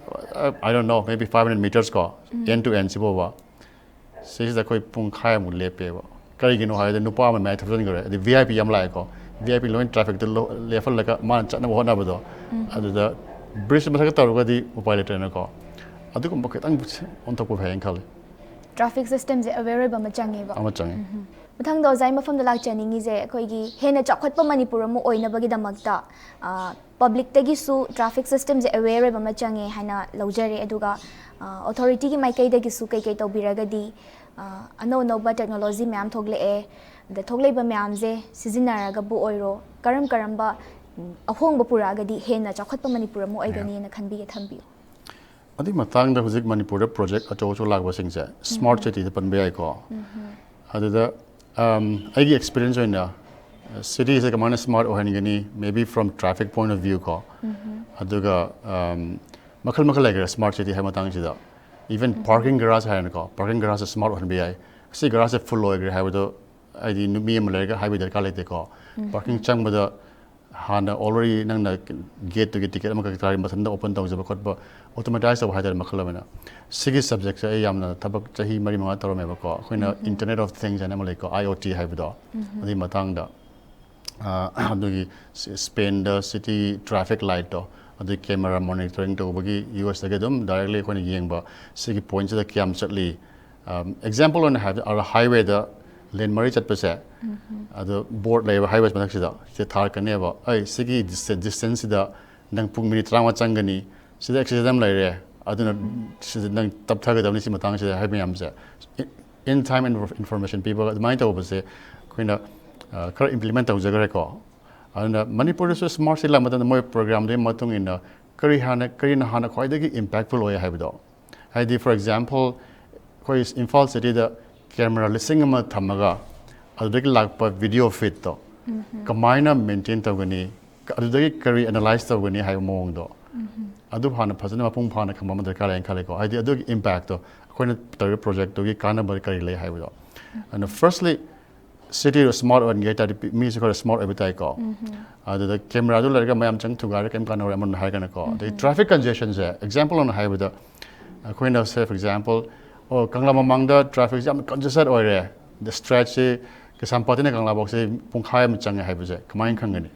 I don't know maybe 500 meters ko end to end sibo ba says da koi pung khai mu le pe ba kari gino ha da nupa ma mai thapson gre the VIP yam lai ko VIP loin traffic the level la ka man chat na ho na ba do adu da bridge ma ka taru ga di mobile train ko adu ko ba tang on top of hang khale traffic system je aware ba ma changi ba ama changi muthang do zai mafam da lak chaningi je khoi gi hena chakhot pa manipur mu oina bagi damakta public tagi su traffic system je aware ba ma changi hana lojare aduga authority gi mai kai dagi su kai to biraga di no ba technology myam thogle e the thogle ba myam je sizinara ga bu oiro karam ba ahong ba pura ga di hena chakhot pa manipur mu oigani na khanbi ge thambi adi matang da hujik manipur project acho lag ba sing se smart city da pan be ai ko adu da aigi experience oina city is like a smart ohanigani maybe from traffic point of view ko aduga makhal like smart city ha matang sida even parking garage ha ko parking garage is smart ohan bi ai si garage full oigre ha do id mi am lega ha bi dar ka lete ko parking chang bada hana already nang na gate to get ticket am ka tari mathanda open taw jaba khot ba automatized of hajar makhal bana sigi subject ai yamna thabak chahi mari manga tarome ba ko khoina internet of things ana malai ko IoT ha bi do adi matang da adugi Spain the city traffic light to adu camera monitoring to bagi US da gedum directly khoina yengba sigi points da kyam chatli example on have our highway the lane mari chat pase adu board leba highways manak sida se thar kane ba ai sigi distance da nang pung minute rama changani sida accident lai re aduna sida nang tap thaga da ni si matang sida hai myam se in time and information people mind over se khoina kar implement tau jagare ko aduna Manipur is smart city la matanda moi program de matung ina kari hana khwaidagi impactful oya haibdo haidi for example koi Imphal city da camera listing ama thamaga adudagi lakpa video feed to kamaina maintain tawgani adudagi kari analyze tawgani hai mong do adu hana phajana mapung phana khamba ma darkar ai khale ko haidi adug impact to koina tar project to gi kana bar kari lei haibdo and firstly city smart on gate me so smart everything ko the camera do larga mayam chang thugar kem kana ramon har kana ko the traffic congestion je example on highway the koina say for example oh kangla mamang da traffic jam congested oire the stretch se ke sampatine kangla box se pungkhai am chang hai buje kamain khangani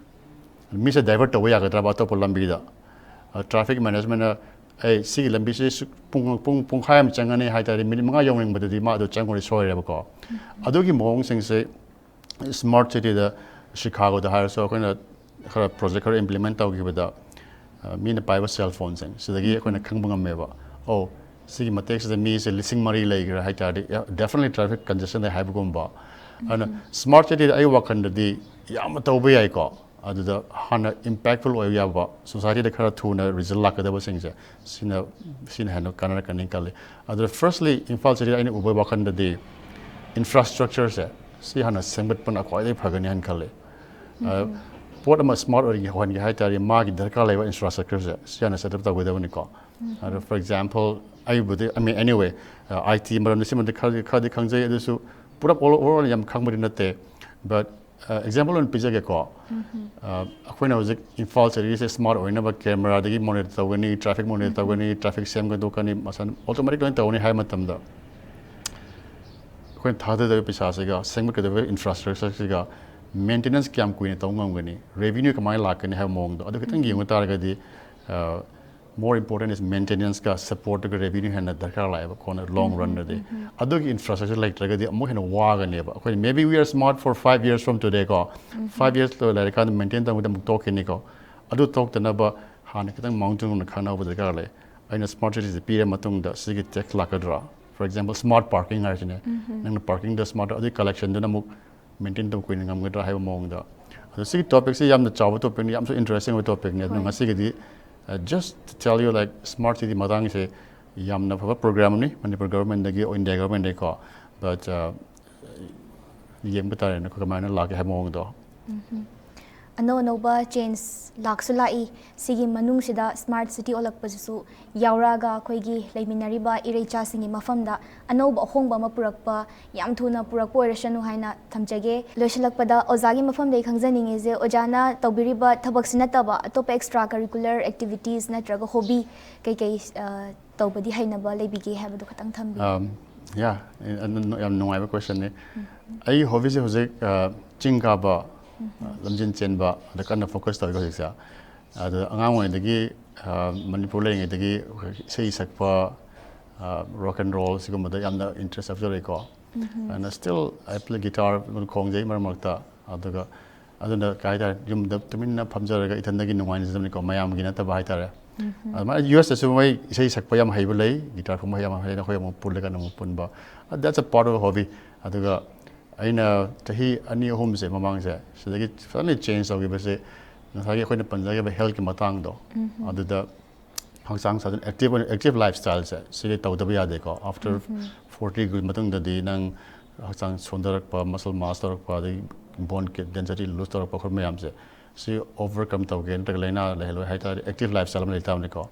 mi se divert away agadra ba to lambi da traffic management ai si lambi se pungkhai am changani hai ta minute manga yong badi ma do chang ko soire ba ko adogi mong sing se smart city da Chicago da hire so koina khara project khara implement taw gi bada mi na paiba cell phone sing so dagi koina khangbang me ba oh si matek se mi se listing mari lai gra hai ta definitely traffic congestion da hai gum ba ana smart city da ai wakan da di yam taw ba yai ko adu da hana impactful oy ya ba society da khara thuna result lak da ba sing se sina hano kanara kanin kale adu firstly Imphal city ai ubai wakan da di infrastructure se si hana sengbat pan akwai dai phagani han khale pot ama smart or hon gi hai tari ma gi darkar leba infrastructure se si hana setup ta weda ni ko for example I mean anyway IT maram sim de khadi khangjai adusu pura overall yam khangmari nate but example on pizza ge ko akhoi na hojik Imphal city se smart oina ba camera dagi monitor tawani traffic monitor tawani traffic sem ga dokani masan automatic line tawani hai matam da when thada da pisa se ga sengma ka da infrastructure se ga maintenance kyam kuine tawngam gani revenue kamai lakani ha mong do adu kitang gi ngutar ga di more important is maintenance ka support ga revenue hana darkar la ba kona long run de adu gi infrastructure like traga di mo hena wa ga ne ba when maybe we are smart for 5 years from today ko 5 years to la ka maintain ta mu tok ni ko adu tok ta na ba hana kitang mountain na khana ba darkar le aina smart cities pi re matung da sig tech lakadra for example smart parking har chine nang parking the smart adi collection dana muk maintain to kuin ngam gadra hai mong da so sig topic se yam na chaw topic ni yam so interesting topic ne nang asi gi just to tell you like smart city madang se yam na program ni Manipur government dagi or India government dai ko but yem batare na ko kamana la ke hai mong do ano ba change laksu lai sigi manung sida smart city olak pasu yauraga khoigi leiminari ba irecha singi mafam da ano ba hong ba mapurak pa yam thuna purak poirashanu haina thamjage loisalak pada ozagi mafam dei khangjaninge je ojana tawbiri ba thabak sinata ba atop extra curricular activities na traga hobby kai tawbadi haina ba leibige habadu khatang thambi yeah yam nungai ba question ne ai hobby se hoje chingka ba lamjin chenba da kana focus ta go siksa ada angang wai dagi Manipur le ngai dagi sei sakpa rock and roll sigum da yamna interest of the ko and still I play guitar khong jai mar marta adaga aduna kai da yum da tuminna phamjaraga ithandagi nungai ni ko mayam gi na ta bai tare ama US so mai sei sakpa yam haibu lei guitar khom yam hai na khoi mo pul ga na mo punba that's a part of a hobby adaga aina tahi ani home se mamang se sidagi family change so gi se nasagi khoi na panjage ba health ki matang do adu da hangsang sa active lifestyle se sile taw da ya de ko after 40 good matang da di nang hangsang sondarak pa muscle mass tarak pa de bone density lose tarak pa khor mayam se si overcome taw gen tak leina le hello hai ta active lifestyle ma le taw ne ko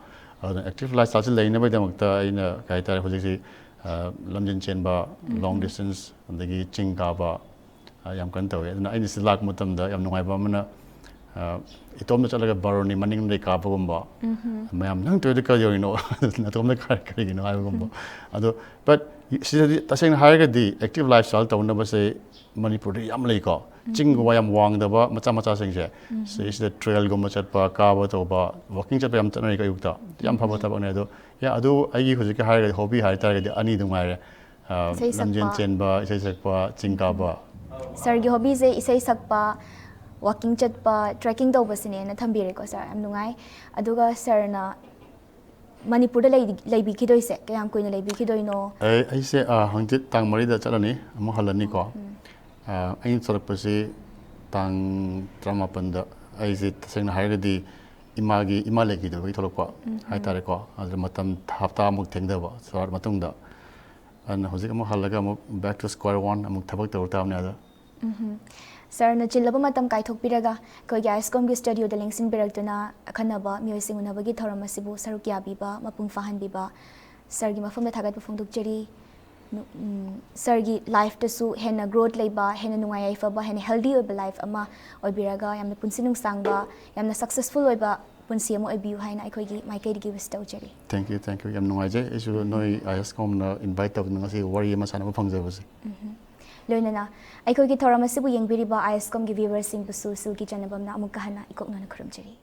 active lifestyle se leina ba damak ta aina kai ta hojik si lamjin chen ba long distance andagi chingka ba yam kan taw na ai si lak mutam da yam nungai ba mana itom na chalaga baroni maning nei ka ba gumba mayam nang to de ka yo no na tom na ka gi no ai gumba ado but si taseng hai ga di active lifestyle taw na ba se Manipur de yam lei ko ching wa yam wang da ba macha sing se se is the trail gumba chat pa ka ba to ba walking chat ba yam tanai ka yukta yam pha ba ta ba ne do ya adu ai gi hojik hai ga hobby hai ta ga ani dung ai lamjin chen ba isai sak pa chingka ba sir gi hobby je isai sak pa walking chat pa trekking do basine na thambire ko sir am nungai aduga sir na Manipur da leibi khidoi se kayam koina leibi khidoi no ai se hangtit tang mari da chalani amu halani ko ai solak pasi tang 38 da ꯑꯩꯁꯦ ꯇꯁꯦꯡꯅ ꯍꯥꯏꯔꯒꯗꯤ ꯏꯃꯥ ꯂꯩꯈꯤꯗꯕꯒꯤ ꯊꯣꯛꯂꯛꯄ ꯍꯥꯏꯇꯥꯔꯦꯀꯣ ꯑꯗꯨ ꯃꯇꯝ ꯍꯞꯇꯥꯃꯨꯛ ꯊꯦꯡꯊꯕ ꯆꯥꯎꯔ ꯃꯇꯨꯡꯗ ꯑꯗꯨꯅ ꯍꯧꯖꯤꯛ ꯑꯃꯨꯛ ꯍꯜꯂꯒ ꯑꯃꯨꯛ ꯕꯦꯛ ꯇꯨ ꯁ꯭ꯀ꯭ꯋꯥꯔ ꯋꯥꯟ ꯑꯃꯨꯛ ꯊꯕꯛ ꯇꯧꯔꯛ ꯇꯥꯕꯅꯦ ꯑꯗ ꯁꯔꯅ ꯆꯤꯜꯂꯕ ꯃꯇꯝ ꯀꯥꯏꯊꯣꯛꯄꯤꯔꯒ ꯑꯩꯈꯣꯏꯒꯤ ISCOMꯒꯤ ꯁ꯭ꯇꯨꯗꯤꯑꯣꯗ ꯂꯦꯡꯁꯤꯟꯕꯤꯔꯛꯇꯨꯅ ꯑꯈꯟꯅꯕ ꯃꯤꯑꯣꯏꯁꯤꯡ ꯎꯅꯕꯒꯤ ꯊꯧꯔꯝ ꯑꯁꯤꯕꯨ ꯁꯔꯨꯛ ꯌꯥꯕꯤꯕ ꯃꯄꯨꯡ ꯐꯥꯍꯟꯕꯤꯕ ꯁꯔꯒꯤ ꯃꯐꯝꯗ ꯊꯥꯒꯠꯄ ꯐꯣꯡꯗꯣꯛꯆꯔꯤ ꯁꯔꯒꯤ ꯂꯥꯏꯐꯇꯁꯨ ꯍꯦꯟꯅ ꯒ꯭ꯔꯣꯊ ꯂꯩꯕ ꯍꯦꯟꯅ ꯅꯨꯡꯉꯥꯏ ꯌꯥꯏꯐꯕ ꯍꯦꯟꯅ ꯍꯦꯜꯗꯤ ꯑꯣꯏꯕ ꯂꯥꯏꯐ ꯑꯃ ꯑꯣꯏꯕꯤꯔꯒ ꯌꯥꯝꯅ ꯄꯨꯟꯁꯤ ꯅꯨꯡꯁꯥꯡꯕ ꯌꯥꯝꯅ ꯁꯛꯁꯦꯁꯐꯨꯜ ꯑꯣꯏꯕ ꯄꯨꯟꯁꯤ ꯑꯃ ꯑꯣꯏꯕꯤꯌꯨ ꯍꯥꯏꯅ ꯑꯩꯈꯣꯏꯒꯤ ꯃꯥꯏꯀꯩꯗꯒꯤ ꯋꯤꯁ ꯇꯧꯖꯔꯤ ꯊꯦꯡꯛ ꯌꯨ ꯌꯥꯝ ꯅꯨꯡꯉꯥꯏꯖꯩ ꯑꯩꯁꯨ ꯅꯣꯏ ISCOMꯅ ꯏꯟꯚꯥꯏꯠ ꯇꯧꯗꯨꯅ ꯉꯁꯤ ꯋꯥꯔꯤ ꯑꯃ ꯁꯥꯟꯅꯕ ꯐꯪꯖꯕꯁꯦ ꯂꯣꯏꯅꯅ ꯑꯩꯈꯣꯏꯒꯤ ꯊꯧꯔꯝ ꯑꯁꯤꯕꯨ ꯌꯦꯡꯕꯤꯔꯤꯕ ISCOMꯒꯤ ꯚ꯭ꯌꯨꯋꯔꯁꯤꯡꯕꯨꯁꯨ ꯁꯤꯜꯀꯤ ꯆꯥꯅꯕꯝꯅ ꯑꯃꯨꯛꯀ ꯍꯟꯅ ꯏꯀꯣꯛꯅꯅ ꯈꯨꯔꯨꯝꯖꯔꯤ